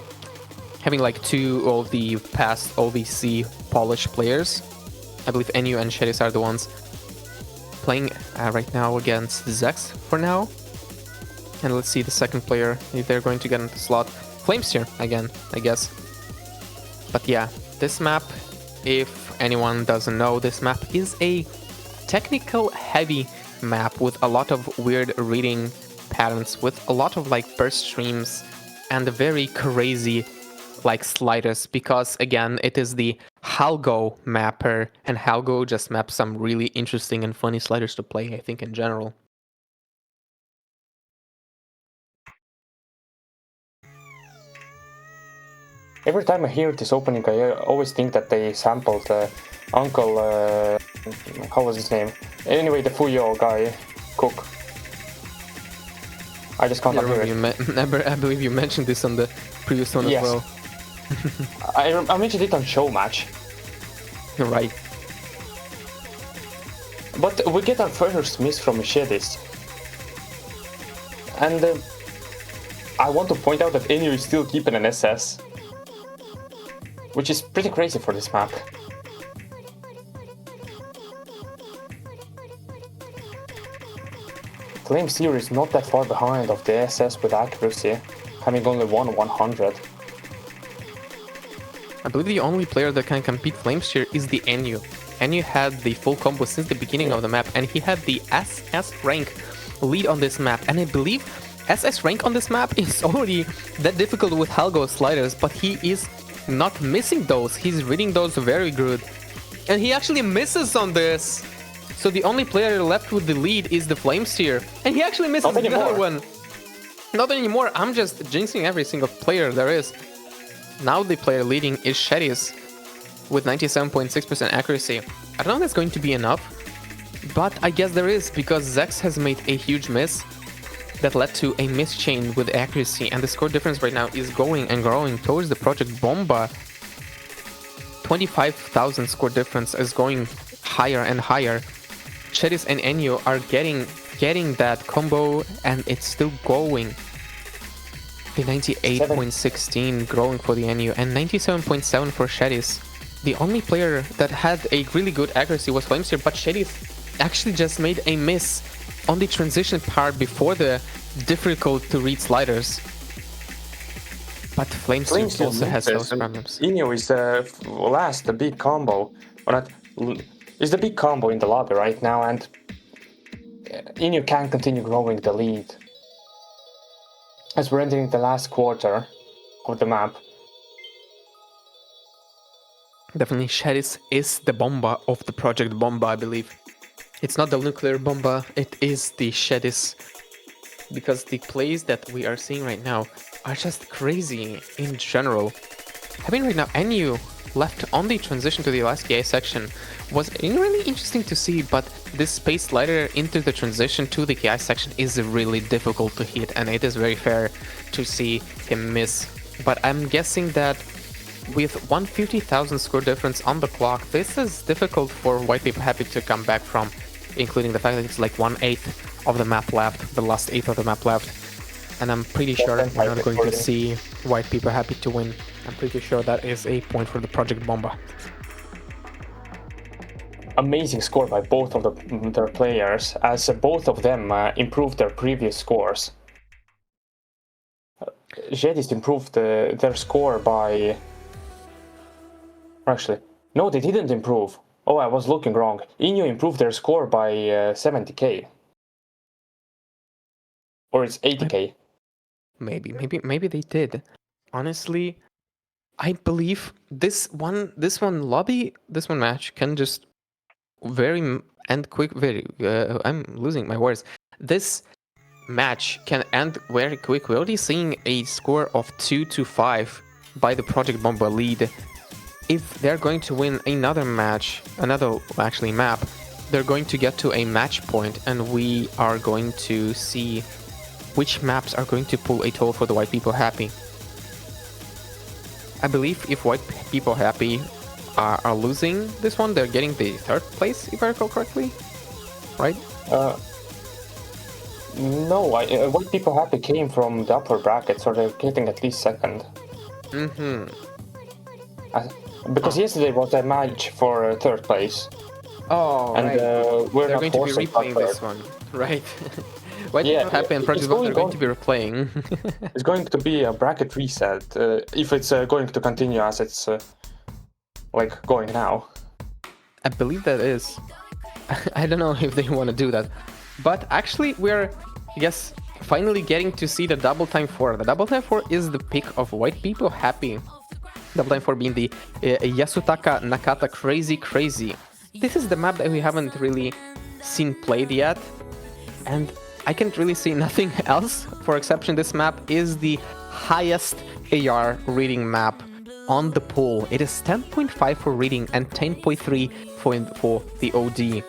Having like two of the past OVC Polish players. I believe NU and Shedis are the ones playing right now against Zex for now. And let's see the second player, if they're going to get into the slot. Flamesteer again, I guess. But yeah, this map, if anyone doesn't know, this map is a technical heavy map with a lot of weird reading patterns, with a lot of like burst streams and very crazy like sliders, because again, it is the Halgo mapper, and Halgo just maps some really interesting and funny sliders to play, I think, in general. Every time I hear this opening, I always think that they sampled Uncle, how was his name? Anyway, the Fuyo guy, Cook. I just can't hear it. I believe you mentioned this on the previous one Yes. as well. I mentioned it on Show Match. You're right. But we get our first miss from Shedis. And I want to point out that NU is still keeping an SS. Which is pretty crazy for this map. Flamesteer is not that far behind of the SS with accuracy, having only won 100. I believe the only player that can compete Flamesteer is the NU. NU had the full combo since the beginning of the map, and he had the SS rank lead on this map. And I believe SS rank on this map is already that difficult with Halgo sliders, but he is not missing those. He's reading those very good. And he actually misses on this. So the only player left with the lead is the Flamesteer. And he actually misses another one. Not anymore. I'm just jinxing every single player there is. Now the player leading is Shedis with 97.6% accuracy. I don't know if that's going to be enough, but I guess there is, because Zex has made a huge miss that led to a miss chain with accuracy, and the score difference right now is going and growing towards the Project Bomba. 25,000 score difference is going higher and higher. Shedis and NU are getting that combo, and it's still going. The 98.16 growing for the NU and 97.7 for Shedis. The only player that had a really good accuracy was Flamesteer, but Shedis actually just made a miss on the transition part before the difficult to read sliders. But Flamesteer also has those problems. Inyo is the big combo, or not, is the big combo in the lobby right now, and Inyo can continue growing the lead. As we're entering the last quarter of the map. Definitely Shedis is the Bomba of the Project Bomba, I believe. It's not the nuclear Bomba, it is the Shedis. Because the plays that we are seeing right now are just crazy in general. Having right now NU left on the transition to the last KI section was really interesting to see, but this space slider into the transition to the KI section is really difficult to hit, and it is very fair to see him miss. But I'm guessing that with 150,000 score difference on the clock, this is difficult for widepeepohappy to come back from, including the fact that it's like 1/8 of the map left, the last 8th of the map left. And I'm pretty sure we're not going to see widepeepohappy to win. I'm pretty sure that is a point for the Project BOMBA. Amazing score by both of their players, as both of them improved their previous scores. Jedis improved their score by... Actually, no, they didn't improve. Oh, I was looking wrong. Inyo improved their score by 70k. Or it's 80k. Maybe they did. Honestly, I believe this one match can just end quick. I'm losing my words. This match can end very quick. We're already seeing a score of 2-5 by the Project BOMBA lead. If they're going to win another match, map, they're going to get to a match point, and we are going to see which maps are going to pull a toll for the widepeepohappy. I believe if widepeepohappy are losing this one, they're getting the 3rd place, if I recall correctly, right? No, widepeepohappy came from the upper bracket, so they're getting at least 2nd. Because yesterday was a match for 3rd place. Oh, and, right. We're they're not going to be replaying this one, right? widepeepohappy and Project BOMBA are going to be replaying. It's going to be a bracket reset if it's going to continue as it's going now. I believe that is. I don't know if they want to do that, but actually we're finally getting to see the double time 4. The double time 4 is the pick of widepeepohappy. Double time 4 being the Yasutaka Nakata Crazy. This is the map that we haven't really seen played yet, and I can't really see nothing else. For exception, this map is the highest AR reading map on the pool. It is 10.5 for reading and 10.3 for the OD.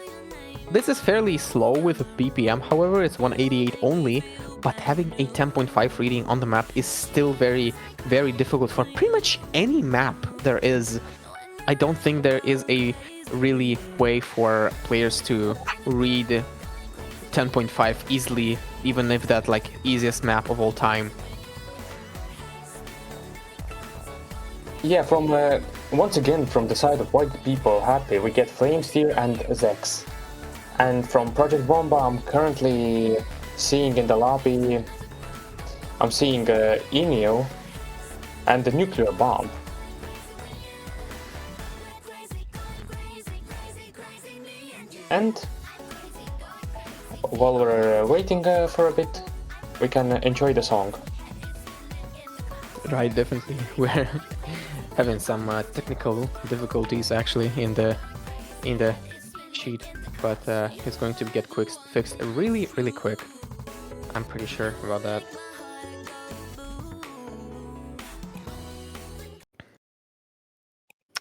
This is fairly slow with BPM, however, it's 188 only, but having a 10.5 reading on the map is still very, very difficult for pretty much any map there is. I don't think there is a really way for players to read 10.5 easily, even if that easiest map of all time. Yeah, from once again from the side of widepeepohappy, we get Flamesteer and Zex. And from Project BOMBA, I'm currently seeing in the lobby, I'm seeing Inyo and the Nuclear Bomb. And while we're waiting for a bit, we can enjoy the song. Right, definitely. We're having some technical difficulties actually in the sheet, but it's going to get fixed really quick. I'm pretty sure about that.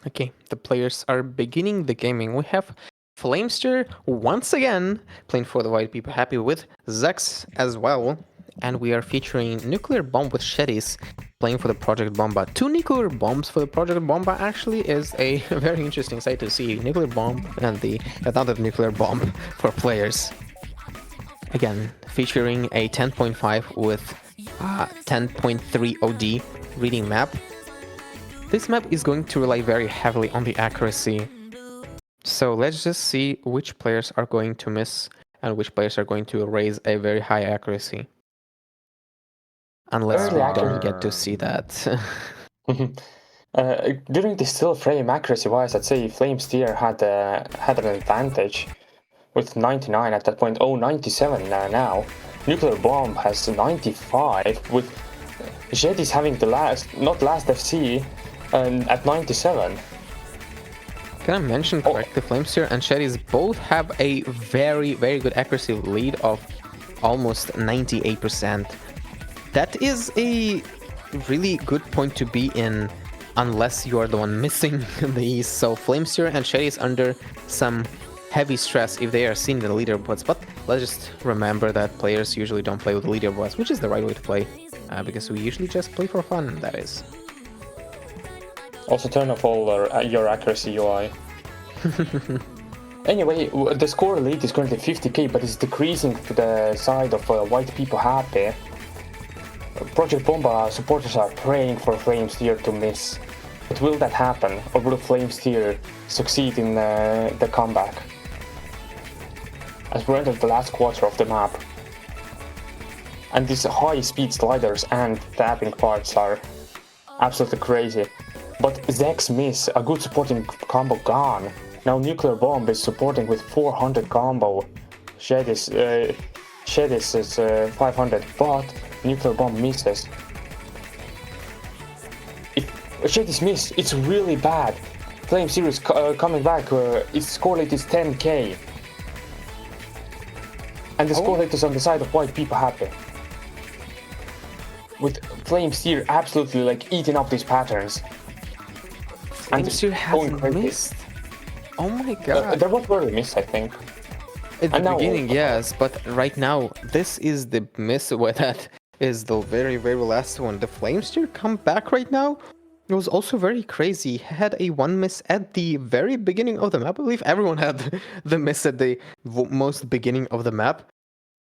Okay, the players are beginning the gaming. We have Flamester once again playing for the widepeepohappy with Zex as well, and we are featuring Nuclear Bomb with Jedis playing for the Project BOMBA. 2 nuclear bombs for the Project BOMBA actually is a very interesting sight to see. Nuclear bomb and another nuclear bomb for players. Again, featuring a 10.5 with 10.3 OD reading map. This map is going to rely very heavily on the accuracy. So let's just see which players are going to miss and which players are going to raise a very high accuracy. Unless we don't get to see that. During the still frame accuracy-wise, I'd say Flamesteer had an advantage with 99 at that point. Oh, 97 now. Nuclear Bomb has 95, with Jedis having the last FC at 97. Can I mention correctly, Flamesteer and Jedis both have a very, very good accuracy lead of almost 98%. That is a really good point to be in unless you are the one missing these. So Flamesteer and Shady is under some heavy stress if they are seen in the leaderboards, but let's just remember that players usually don't play with the leaderboards, which is the right way to play, because we usually just play for fun, that is. Also turn off all your accuracy UI. Anyway, the score lead is currently 50k, but it's decreasing to the side of White People Happy. Project Bomba supporters are praying for Flamesteer to miss. But will that happen, or will Flamesteer succeed in the comeback? As we're entering the last quarter of the map. And these high speed sliders and tapping parts are absolutely crazy. But Zek's miss, a good supporting combo gone. Now Nuclear Bomb is supporting with 400 combo. Shedis is 500, but Nuclear Bomb misses. If Shedis miss, it's really bad. Flamesteer is coming back, its score rate is 10k. And the score rate is on the side of White People Happy. With Flamesteer absolutely like eating up these patterns. Flamesteer hasn't missed. Oh my god. There was early miss, I think. At the beginning, yes, but right now, this is the miss where that is the very, very last one. The Flamesteer come back right now. It was also very crazy. He had a one miss at the very beginning of the map. I believe everyone had the miss at the most beginning of the map.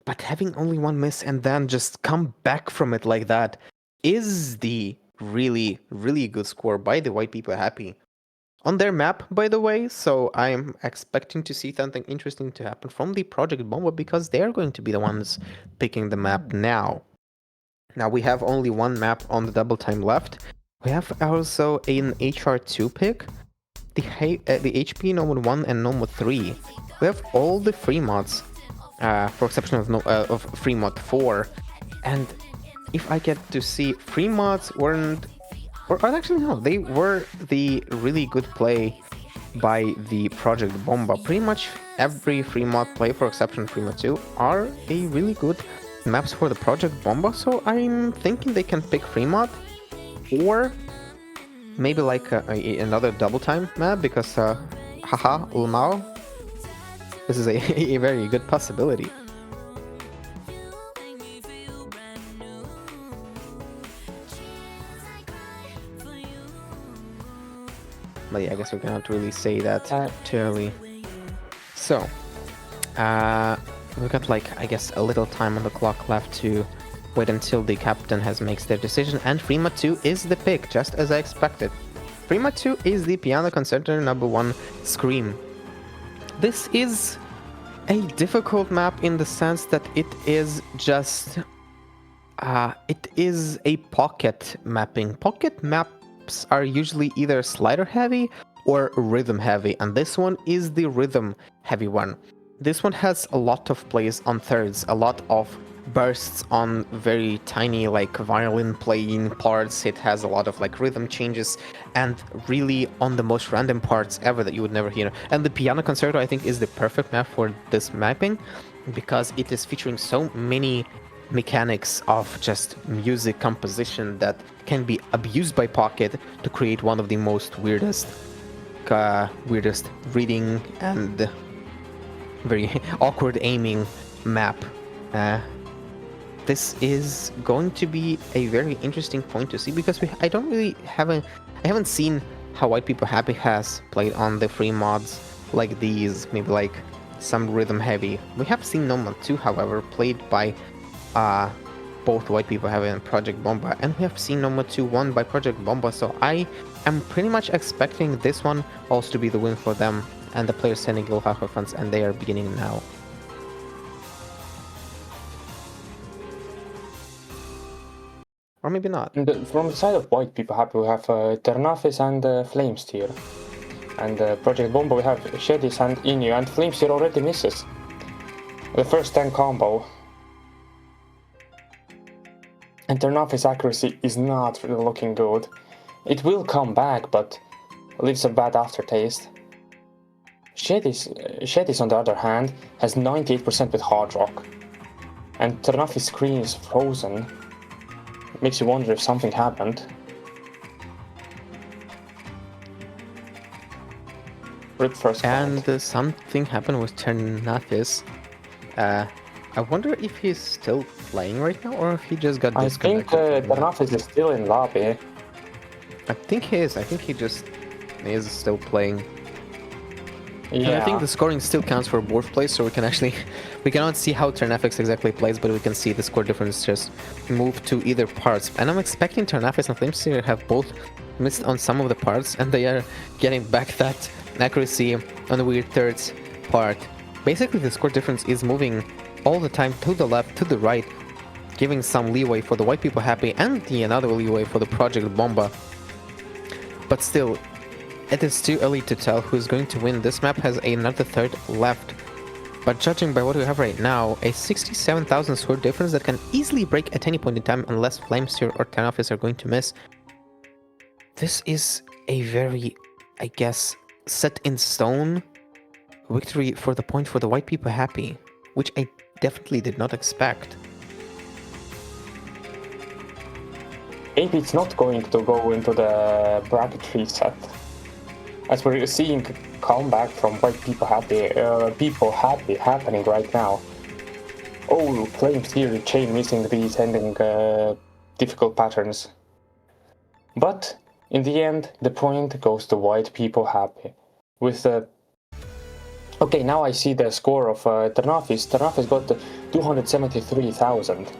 But having only one miss and then just come back from it like that is the really, really good score by the White People Happy. On their map, by the way, so I'm expecting to see something interesting to happen from the Project Bomba because they're going to be the ones picking the map now. Now we have only one map on the double time left. We have also an HR2 pick, the HP Nomad 1 and Nomad 3. We have all the free mods, for exception of free mod 4. And if I get to see free mods weren't... Or actually no, they were the really good play by the Project Bomba. Pretty much every free mod play, for exception of free mod 2, are a really good maps for the Project Bomba. So I'm thinking they can pick free mod, or maybe like another double time map, because haha, Ulmao. This is a very good possibility. But yeah, I guess we cannot really say that too early. So, we got like, I guess, a little time on the clock left to wait until the captain makes their decision, and Freema 2 is the pick, just as I expected. Freema 2 is the Piano Concerto number 1 Scream. This is a difficult map in the sense that it is just... it is a pocket mapping. Pocket maps are usually either slider heavy or rhythm heavy, and this one is the rhythm heavy one. This one has a lot of plays on thirds, a lot of bursts on very tiny like violin playing parts. It has a lot of like rhythm changes, and really on the most random parts ever that you would never hear. And the Piano Concerto, I think, is the perfect map for this mapping because it is featuring so many mechanics of just music composition that can be abused by Pocket to create one of the most weirdest reading and very awkward aiming map. This is going to be a very interesting point to see because I haven't seen how White People Happy has played on the free mods like these, maybe like some rhythm heavy. We have seen Nomad 2, however, played by both White People Happy and Project Bomba, and we have seen Nomad 2 won by Project Bomba, so I am pretty much expecting this one also to be the win for them, and the players sending low half funds, and they are beginning now. Or maybe not. And from the side of White People Happy, we have Ternafis and Flamesteer. And Project Bomba, we have Shedis and Inu, and Flamesteer already misses the first 10 combo. And Ternafis' accuracy is not really looking good. It will come back, but leaves a bad aftertaste. Shedis, on the other hand, has 98% with Hard Rock. And Ternafis' screen is frozen. Makes you wonder if something happened. Rip first And client. something happened with Ternafis. I wonder if he's still playing right now or if he just got I think disconnected. Ternafis is still in lobby. I think he is. I think he just is still playing. And I think Yeah. the scoring still counts for both plays, so we can actually we cannot see how Ternafix exactly plays, but we can see the score difference just move to either parts. And I'm expecting Ternafix and Flameseer have both missed on some of the parts, and they are getting back that accuracy on the weird thirds part. Basically, the score difference is moving all the time to the left, to the right, giving some leeway for the white people happy and another leeway for the Project Bomba. But still, it is too early to tell who's going to win. This map has another third left. But judging by what we have right now, a 67,000 score difference that can easily break at any point in time unless Flameseer or Ternafis are going to miss. This is a very, I guess, set in stone victory for the point for the white people happy, which I definitely did not expect. Maybe it's not going to go into the bracket reset. As we're seeing comeback from white people happy happening right now. Oh, Flameseer chain missing these ending difficult patterns. But in the end, the point goes to white people happy. With the okay, now I see the score of Ternafis. Ternafis got 273,000.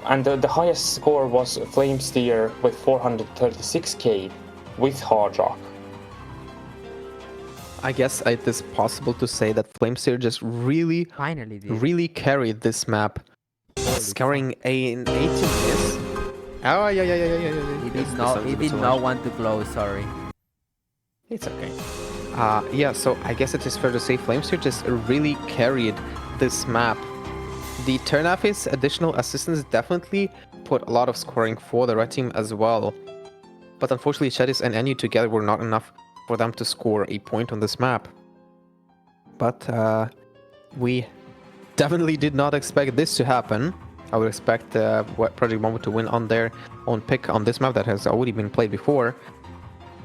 And the highest score was Flameseer with 436k with Hard Rock. I guess it is possible to say that Flameseer just really carried this map, scoring an 18 miss. Oh, yeah. He did not want to close, sorry. It's okay. Yeah, so I guess it is fair to say Flameseer just really carried this map. The Ternafis additional assistance definitely put a lot of scoring for the red team as well. But unfortunately, Shadis and NU together were not enough for them to score a point on this map. But we definitely did not expect this to happen. I would expect Project Bomba to win on their own pick on this map that has already been played before.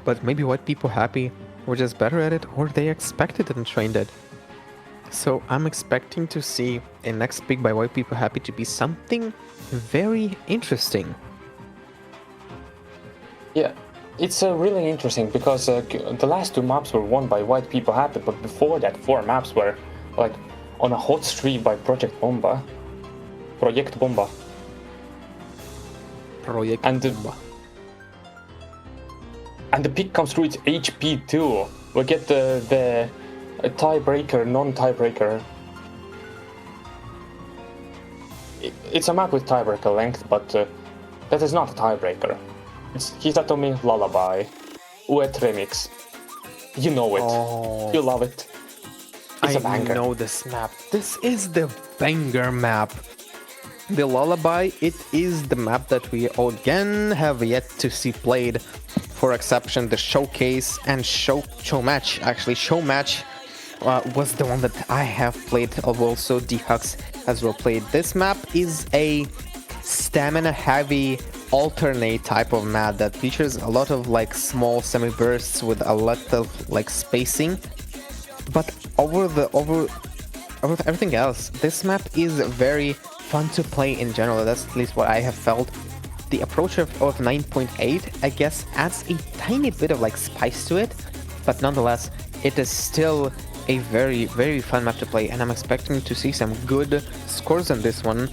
But maybe white people happy were just better at it, or they expected it and trained it. So I'm expecting to see a next pick by white people happy to be something very interesting. Yeah, it's really interesting because the last two maps were won by white people happy, but before that 4 maps were like on a hot streak by Project Bomba. Project Bomba. And the pick comes through its HP too. We get the tiebreaker, non-tiebreaker. It's a map with tiebreaker length, but that is not a tiebreaker. It's Hisatomi Lullaby. Wet Remix. You know it. Oh, You love it. It's a I banger. know this map. This is the banger map. The Lullaby, it is the map that we again have yet to see played. For exception, the Showcase and Show Match. Actually, Show Match was the one that I have played. Also, D-Hux has well played. This map is a stamina-heavy alternate type of map that features a lot of like small semi-bursts with a lot of like spacing. But over everything else, this map is very fun to play in general. That's at least what I have felt. The approach of 9.8, I guess, adds a tiny bit of like spice to it, but nonetheless, it is still a very, very fun map to play, and I'm expecting to see some good scores on this one.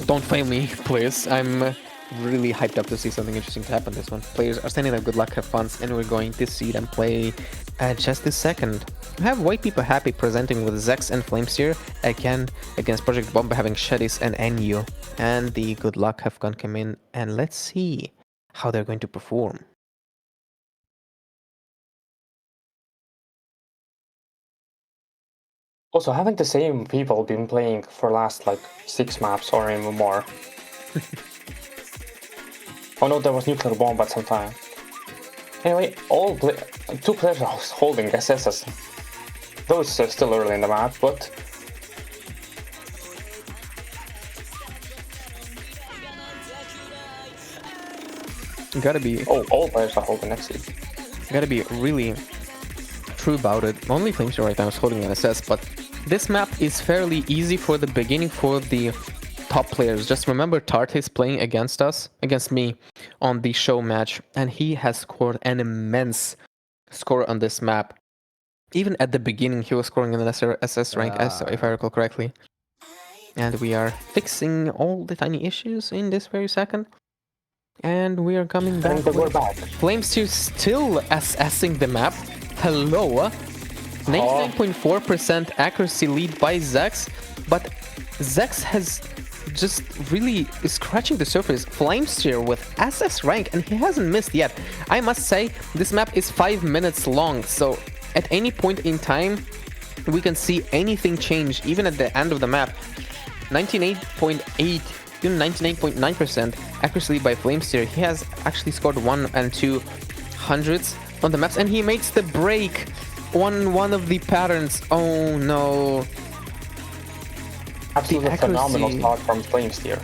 Don't fail me, please. I'm really hyped up to see something interesting to happen this one. Players are sending them good luck, have fun, and we're going to see them play just this second. We have white people happy presenting with Zex and Flameseer again against Project Bomba having Shadis and NU. And the good luck have gone come in, and let's see how they're going to perform. Also, haven't the same people been playing for last like 6 maps or even more? Oh no, there was nuclear bomb at some time. Anyway, 2 players are holding SSs. Though it's still early in the map, but Gotta be all players are holding XC. gotta be really true about it. Only Flamester right now is holding an SS, but this map is fairly easy for the beginning for the top players. Just remember Tarte is playing against me on the show match, and he has scored an immense score on this map. Even at the beginning, he was scoring an SS rank, if I recall correctly. And we are fixing all the tiny issues in this very second. And we are coming back. And we're back. Flamester still assessing the map. Hello. 99.4% accuracy lead by Zex, but Zex has just really scratching the surface. Flamester with SS rank, and he hasn't missed yet. I must say, this map is 5 minutes long, so at any point in time, we can see anything change, even at the end of the map. 98.8, even 99.9% accuracy by Flamester. He has actually scored 1 and 2 hundreds on the maps, and he makes the break on one of the patterns. Oh no. Absolutely phenomenal start from Flamester.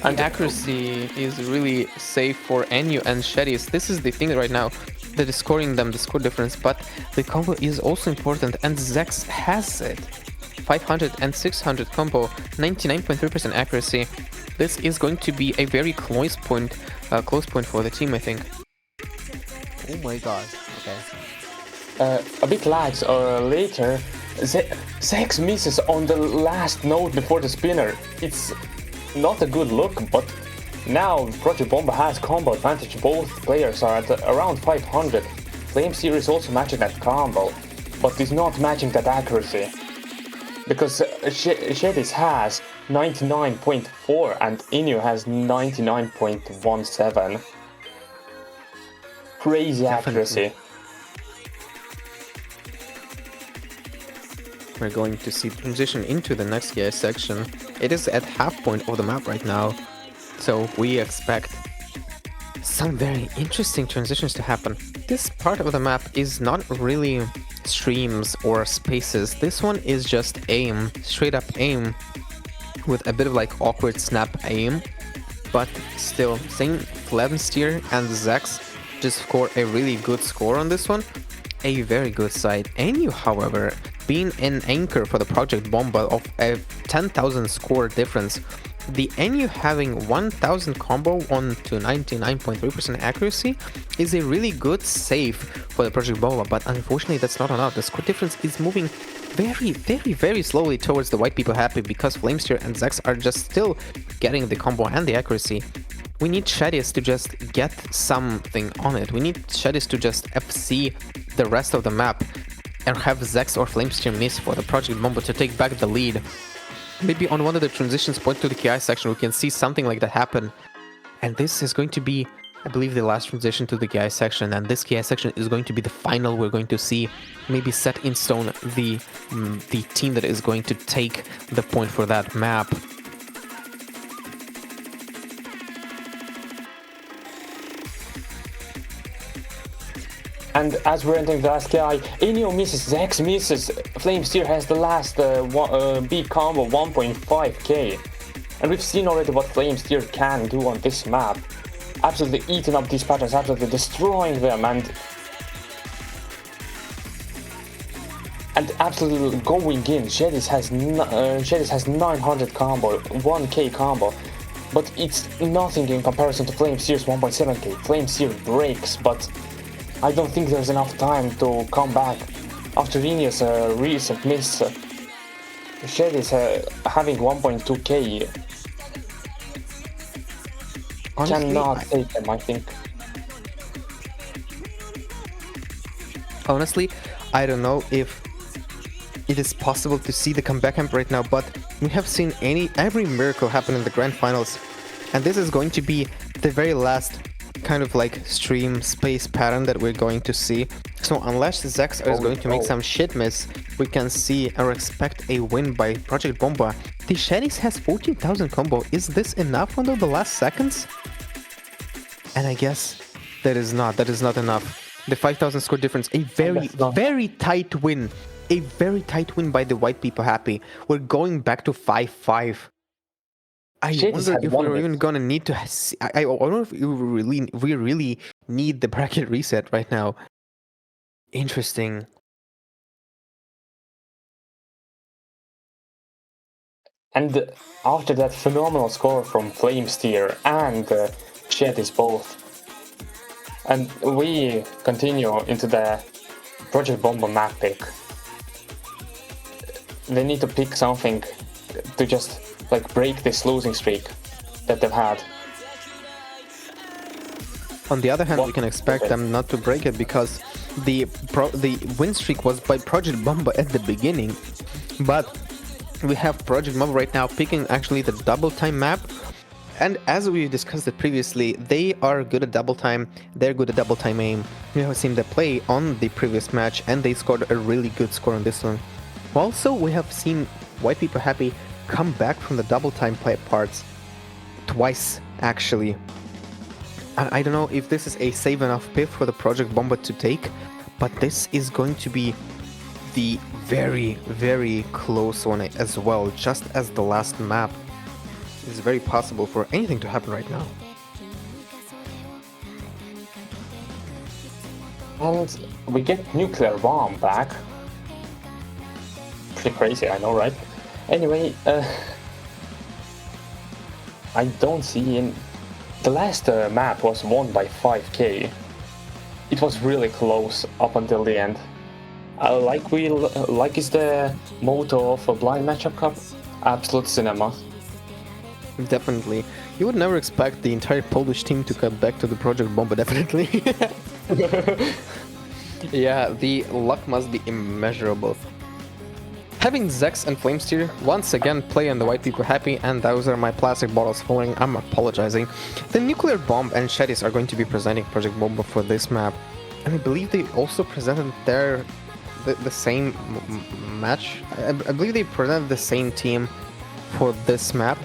And accuracy is really safe for NU and Shedis. This is the thing right now that is scoring them the score difference, but the combo is also important, and Zex has it. 500 and 600 combo, 99.3% accuracy. This is going to be a very close point for the team, I think. Oh my god. Okay. A bit lags later. Zex misses on the last note before the spinner. It's not a good look, but now Project Bomba has combo advantage. Both players are at around 500. Flamester is also matching that combo, but is not matching that accuracy. Because Shedis has 99.4 and Inu has 99.17. Crazy accuracy. We're going to see transition into the next GI section. It is at half point of the map right now, so we expect some very interesting transitions to happen. This part of the map is not really streams or spaces. This one is just aim, straight up aim, with a bit of like awkward snap aim, but still, same Flamster and Zex just score a really good score on this one. A very good side. NU, however, being an anchor for the Project Bomba of a 10,000 score difference, the NU having 1000 combo on to 99.3% accuracy is a really good save for the Project Bomba, but unfortunately that's not enough. The score difference is moving very slowly towards the White People Happy because Flamester and Zex are just still getting the combo and the accuracy. We need Shedis to just get something on it. We need Shedis to just FC the rest of the map and have Zex or Flamester miss for the Project Bomba to take back the lead. Maybe on one of the transitions point to the KI section we can see something like that happen. And this is going to be, I believe, the last transition to the KI section, and this KI section is going to be the final. We're going to see maybe set in stone the team that is going to take the point for that map. And as we're entering the last KI, Inyo misses, Zex misses, Flamester has the last big combo, 1.5k. And we've seen already what Flamester can do on this map. Absolutely eating up these patterns, absolutely destroying them, and absolutely going in. Shedis has 900 combo, 1k combo, but it's nothing in comparison to Flamester's 1.7k. Flamester breaks, but I don't think there's enough time to come back after Inyo's recent miss. Shedis having 1.2k cannot take them, I think. Honestly, I don't know if it is possible to see the comeback camp right now, but we have seen every miracle happen in the grand finals, and this is going to be the very last kind of like stream space pattern that we're going to see. So unless Zex is going to make some shit miss, we can see or expect a win by Project Bomba. The Shedis has 14,000 combo. Is this enough under the last seconds? And I guess that is not enough. The 5,000 score difference, a very tight win. A very tight win by the White People Happy. We're going back to 5-5. I wonder if we're even gonna need to see, I don't know if we really need the bracket reset right now. Interesting. And after that phenomenal score from Flamesteer and Chetis both, and we continue into the Project Bomba map pick. They need to pick something to just like break this losing streak that they've had. On the other hand, we can expect them not to break it because the win streak was by Project Bomba at the beginning, but we have Project Bomba right now picking actually the double time map. And as we discussed it previously, they are good at double time, they're good at double time aim. We have seen them play on the previous match and they scored a really good score on this one. Also, we have seen widepeepohappy come back from the double time play parts twice actually. I don't know if this is a safe enough pick for the Project Bomba to take, but this is going to be the very, very close one as well, just as the last map. It's very possible for anything to happen right now. And we get Nuclear Bomb back. Pretty crazy, I know, right? Anyway, I don't see in... The last map was won by 5k. It was really close up until the end. Like is the motto of a blind matchup cup? Absolute cinema. Definitely. You would never expect the entire Polish team to come back to the Project Bomba, definitely. Yeah, the luck must be immeasurable. Having Zex and Flamesteer once again play on the widepeepohappy, and those are my plastic bottles falling, I'm apologizing. The Nuclear Bomb and Chetis are going to be presenting Project Bomba for this map. And I believe they also presented the same match. I believe they presented the same team for this map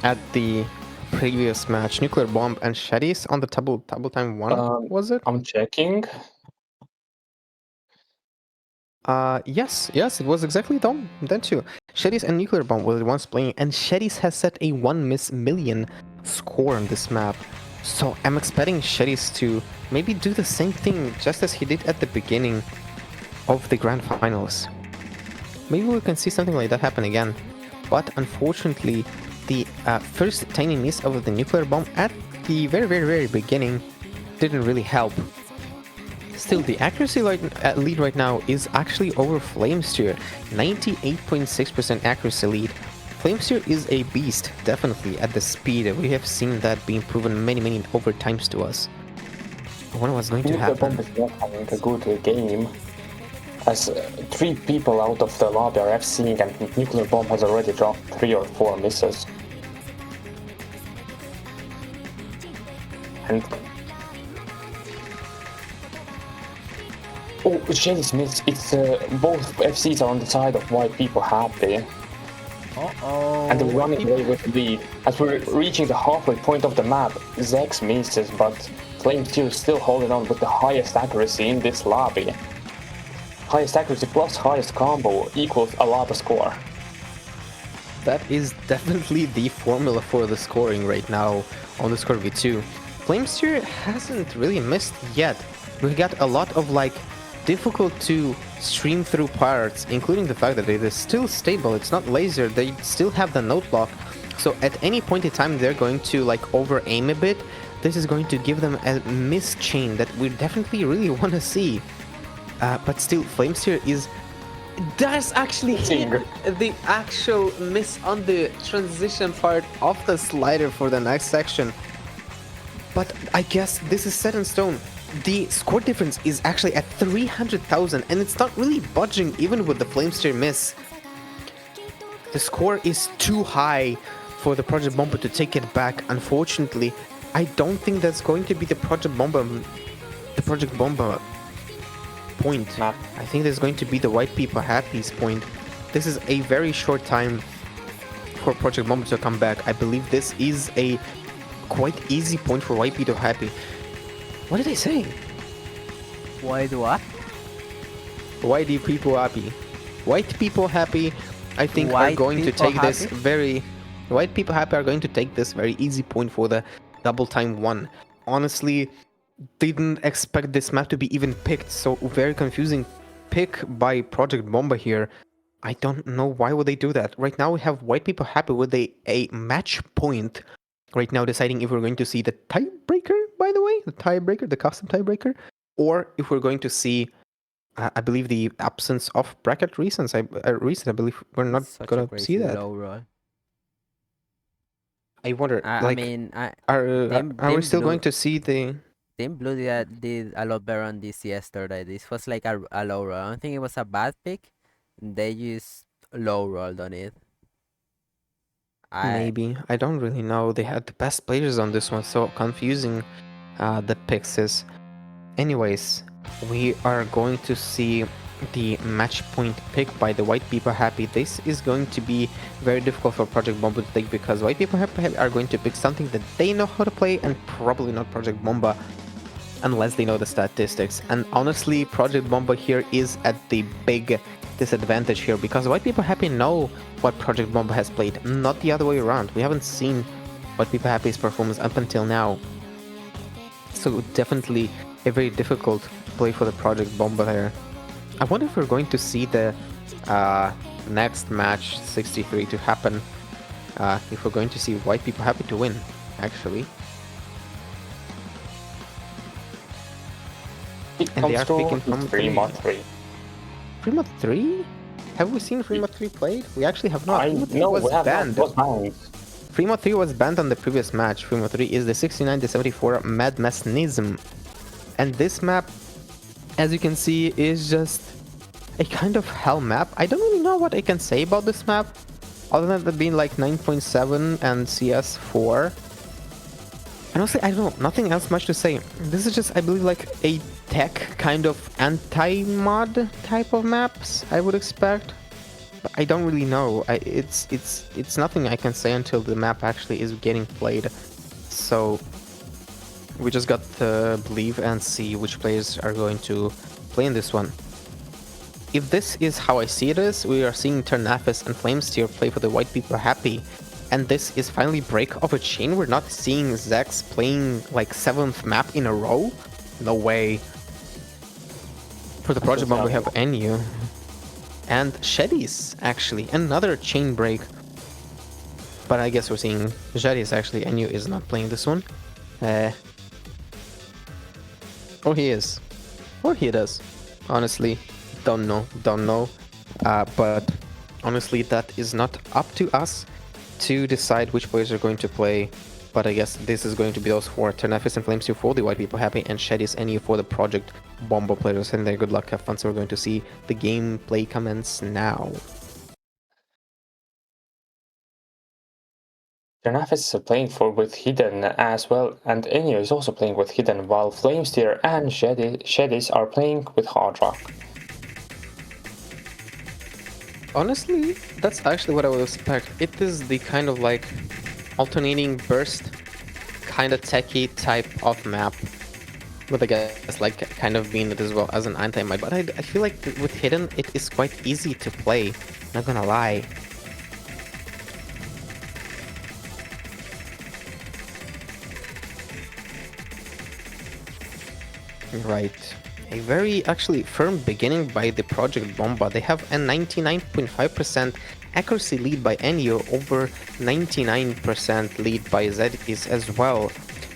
at the previous match. Nuclear Bomb and Chetis on the double time one, was it? I'm checking. Yes, it was exactly them too. Chetis and Nuclear Bomb were the ones playing, and Chetis has set a 1 score on this map. So I'm expecting Chetis to maybe do the same thing just as he did at the beginning of the grand finals. Maybe we can see something like that happen again. But unfortunately, the first tiny miss of the Nuclear Bomb at the very, very, very beginning didn't really help. Still, the accuracy lead right now is actually over Flamesteer, 98.6% accuracy lead. Flamesteer is a beast, definitely, at the speed. We have seen that being proven many overtimes to us. I wonder what's going to happen. Nuclear Bomb is not having a good game, as 3 people out of the lobby are FCing, and Nuclear Bomb has already dropped 3 or 4 misses. And oh, Chetis miss. It's both FCs are on the side of widepeepohappy. And they're running away with the lead. As we're reaching the halfway point of the map, Zex misses, but Flamesteer is still holding on with the highest accuracy in this lobby. Highest accuracy plus highest combo equals a lot of score. That is definitely the formula for the scoring right now on the score V2. Flamesteer hasn't really missed yet. We got a lot of difficult to stream through parts, including the fact that it is still stable, it's not laser, they still have the note lock. So at any point in time they're going to over aim a bit. This is going to give them a miss chain that we definitely really want to see. But still, Flamesteer does actually hit the actual miss on the transition part of the slider for the next section. But I guess this is set in stone. The score difference is actually at 300,000 and it's not really budging even with the Flamesteer miss. The score is too high for the Project Bomba to take it back. Unfortunately, I don't think that's going to be the Project Bomba point. I think there's going to be the widepeepohappy's point. This is a very short time for Project Bomba to come back. I believe this is a quite easy point for widepeepohappy. What did I say? Why do what? widepeepohappy. Widepeepohappy, I think, are going to take this very... widepeepohappy are going to take this very easy point for the double time one. Honestly, didn't expect this map to be even picked. So very confusing pick by Project Bomba here. I don't know why would they do that. Right now we have White People Happy with a match point. Right now deciding if we're going to see the tiebreaker, by the way, the custom tiebreaker, or if we're going to see, I believe, the absence of bracket reasons. I believe we're not Such a gonna crazy see that. low roll. I wonder, I mean, are we still going to see the? Team Blue did a lot better on this yesterday. This was like a low roll. I don't think it was a bad pick. They just low rolled on it. Maybe. I don't really know. They had the best players on this one, so confusing the picks is. Anyways, we are going to see the match point pick by the White People Happy. This is going to be very difficult for Project Bomba to take because White People Happy are going to pick something that they know how to play and probably not Project Bomba unless they know the statistics. And honestly, Project Bomba here is at the big disadvantage here because White People Happy know what Project Bomba has played, not the other way around. We haven't seen White People Happy's performance up until now. So definitely a very difficult play for the Project Bomba there. I wonder if we're going to see the next match 63 to happen. If we're going to see White People Happy to win, actually. And they are picking from Fremont 3. Fremont 3? Have we seen Fremont 3 played? We actually have not. No, we have banned. not. Fremont 3 was banned on the previous match. Fremont 3 is the 69-74 Mad Messnism. And this map, as you can see, is just a kind of hell map. I don't really know what I can say about this map, other than it being like 9.7 and CS 4. Honestly, I don't know, nothing else much to say. This is just, I believe, like a tech kind of anti-mod type of maps, I would expect. But I don't really know. It's nothing I can say until the map actually is getting played. So we just got to believe and see which players are going to play in this one. If this is how I see it is, we are seeing Ternafis and Flamesteer play for the White People Happy. And this is finally break of a chain. We're not seeing Zex playing like 7th map in a row. No way. For the Project Bomb we have NU. And Sheddies, actually. Another chain break. But I guess we're seeing Sheddies actually. NU is not playing this one. Or he is. Or he does. Honestly, don't know. But honestly, that is not up to us to decide which players are going to play. But I guess this is going to be those four: Ternafis and Flamesteer for the White People Happy, and Sheddies NU for the Project Bomba players. And their good luck, have fun. So we're going to see the gameplay commence now. Ternafis is playing with Hidden as well, and NU is also playing with Hidden, while Flamesteer and Sheddies are playing with Hard Rock. Honestly, that's actually what I would expect. It is the kind of like alternating burst, kind of techie type of map. But I guess like kind of being it as well as an anti-mod. But I feel like with Hidden, it is quite easy to play. Not gonna lie. Right. A very actually firm beginning by the Project Bomba. They have a 99.5% accuracy lead by NU over 99% lead by Zedis as well.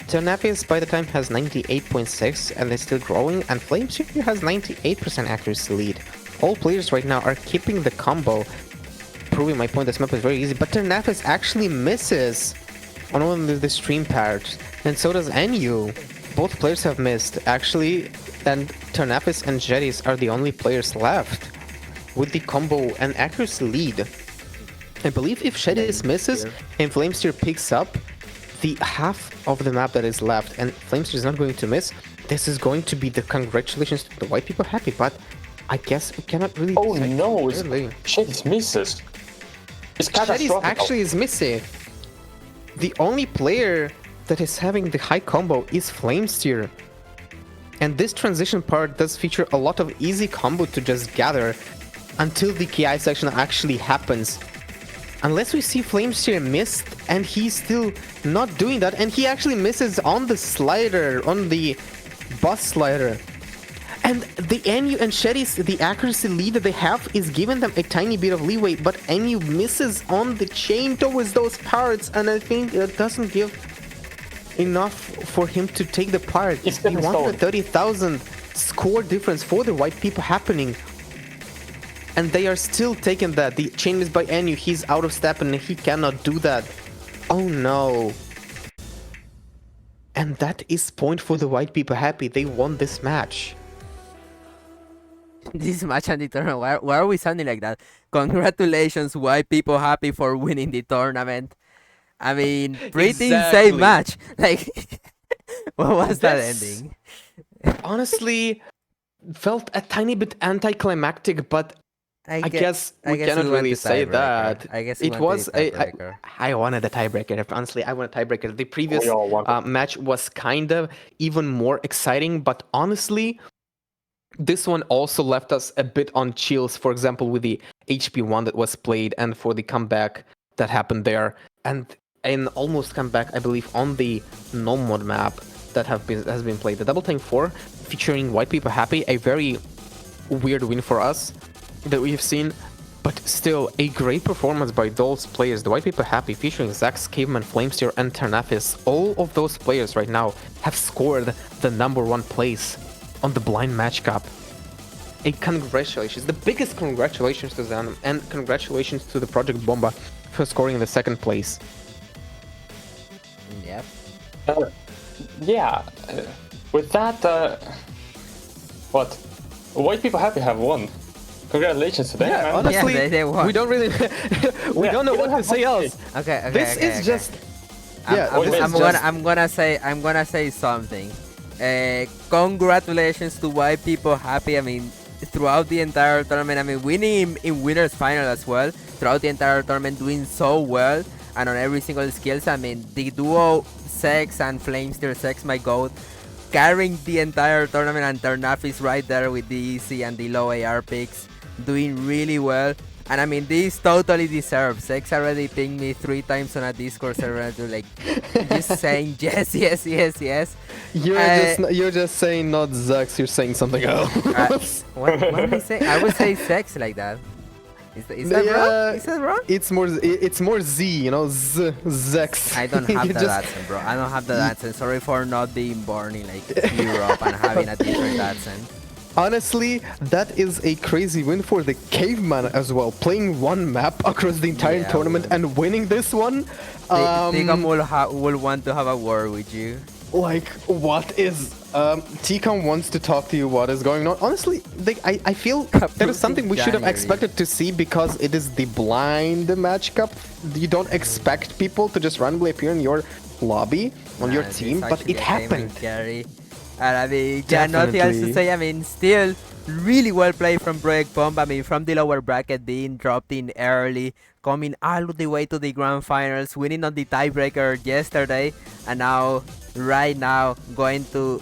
Ternafis by the time has 98.6 and they're still growing, and Flamesteer has 98% accuracy lead. All players right now are keeping the combo, proving my point. This map is very easy, but Ternafis actually misses on one of the stream parts, and so does NU. Both players have missed, actually, and Ternafis and Sheddies are the only players left with the combo and accuracy lead. I believe if Sheddies misses and Flamesteer picks up the half of the map that is left, and Flamesteer is not going to miss, this is going to be the congratulations to the White People Happy, but I guess we cannot really... Oh no, Sheddies misses. It's Sheddies actually is missing. The only player that is having the high combo is Flamesteer. And this transition part does feature a lot of easy combo to just gather until the KI section actually happens. Unless we see Flamesteer missed and he's still not doing that, and he actually misses on the slider, on the Bus Slider. And the NU and Sherry's, the accuracy lead that they have is giving them a tiny bit of leeway, but NU misses on the chain towards those parts, and I think it doesn't give enough for him to take the part. It's He getting wanted stolen. 30,000 score difference for the white people happening. And they are still taking that. The chain is by NU, he's out of step and he cannot do that. Oh no. And that is point for the white people happy. They won this match. This match and the tournament. Why are we sounding like that? Congratulations, white people happy for winning the tournament. I mean, pretty Exactly. insane match. Like, what was that This- ending? Honestly, felt a tiny bit anticlimactic, but I guess we cannot went really to say tiebreaker. that. I guess we It went to was the a. tiebreaker. I wanted a tiebreaker. Honestly, I wanted a tiebreaker. The previous all want match was kind of even more exciting, but honestly, this one also left us a bit on chills. For example, with the HP1 that was played, and for the comeback that happened there, and an almost comeback, I believe, on the no mod map that has been played. The Double Tank 4 featuring White People Happy, a very weird win for us that we've seen, but still a great performance by those players. The White People Happy featuring Zax, Caveman, Flamesteer, and Ternafis. All of those players right now have scored the #1 place on the Blind Match Cup. A congratulations, the biggest congratulations to them, and congratulations to the Project Bomba for scoring the 2nd place. Yep. Yeah, with that, what? White people happy have won. Congratulations to them, man. Honestly, they won. we don't really, we Yeah, don't know we what don't to say have else. Okay. This is just, yeah, I'm, this I'm is gonna, just- I'm gonna say something. Congratulations to white people happy. I mean, throughout the entire tournament, I mean, winning in winners final as well. Throughout the entire tournament, doing so well, and on every single skills. I mean, the duo Sex and Flamesteer, Sex my goat, carrying the entire tournament, and Ternaf is right there with the easy and the low AR picks, doing really well. And I mean, this totally deserves. Sex already pinged me 3 times on a Discord server to like just saying yes, yes, yes, yes. you're just saying not Zax, you're saying something else. What did I say? I would say sex like that. Is that Yeah. wrong? Is that wrong? It's more Z, you know, Zax. I don't have You that accent, bro. I don't have that accent. Sorry for not being born in like Europe and having a different accent. Honestly, that is a crazy win for the Caveman as well. Playing one map across the entire Yeah, tournament well. and winning this one. Tigam will want to have a war with you. Like, what is... Ticom wants to talk to you what is going on. Honestly, I feel there is something we should have January. expected to see, because it is the blind match cup. You don't expect people to just randomly appear in your lobby, on your Nah, team, this but actually it a game with happened. Gary. And I mean, yeah, nothing else to Definitely. say. I mean, still really well played from Project Bomba. I mean, from the lower bracket, being dropped in early, coming all the way to the grand finals, winning on the tiebreaker yesterday, and now, right now, going to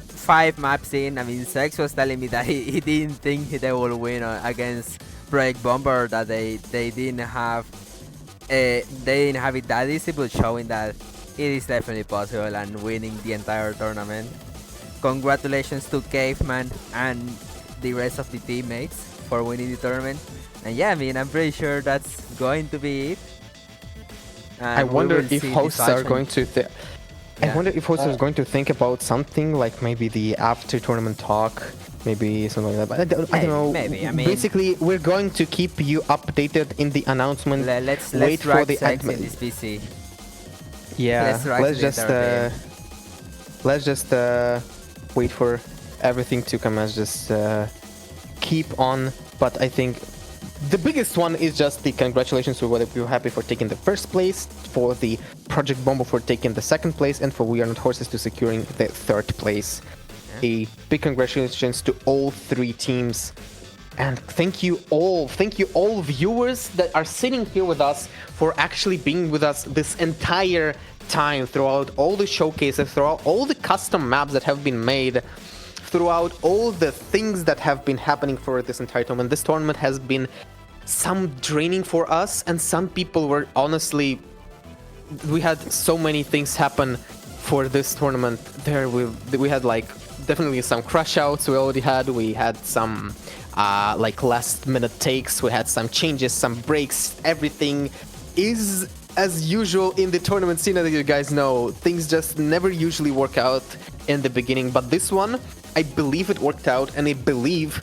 5 maps in. I mean, Sex was telling me that he didn't think they will win against Project Bomber, that they didn't have it that easy, but showing that it is definitely possible and winning the entire tournament. Congratulations to Caveman and the rest of the teammates for winning the tournament. And yeah, I mean, I'm pretty sure that's going to be it. I And we wonder will if see hosts this are action. going to... I Yeah. wonder if hosts are going to think about something like maybe the after tournament talk, maybe something like that. But I don't know. Maybe, I mean- Basically, we're going to keep you updated in the announcement. Let's wait for drag the Sex in admin. this PC. Yeah, let's drag let's the just entire let's just wait for everything to come as just keep on. But I think the biggest one is just the congratulations to whether you're happy for taking the 1st place, for the Project Bomba for taking the 2nd place, and for We Are Not Horses to securing the 3rd place. Yeah. A big congratulations to all 3 teams. And thank you all viewers that are sitting here with us for actually being with us this entire time, throughout all the showcases, throughout all the custom maps that have been made, throughout all the things that have been happening for this entire tournament. This tournament has been some draining for us, and some people were honestly... We had so many things happen for this tournament. We had like definitely some crash outs we already had. We had some like last minute takes. We had some changes, some breaks. Everything is as usual in the tournament scene, that you guys know. Things just never usually work out in the beginning, but this one, I believe it worked out, and I believe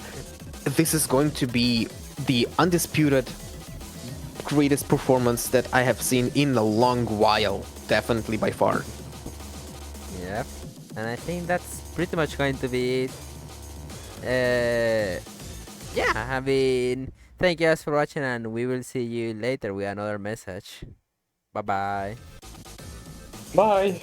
this is going to be the undisputed greatest performance that I have seen in a long while. Definitely by far. Yep. And I think that's pretty much going to be it. Yeah, I mean, thank you guys for watching, and we will see you later with another message. Bye bye. Bye.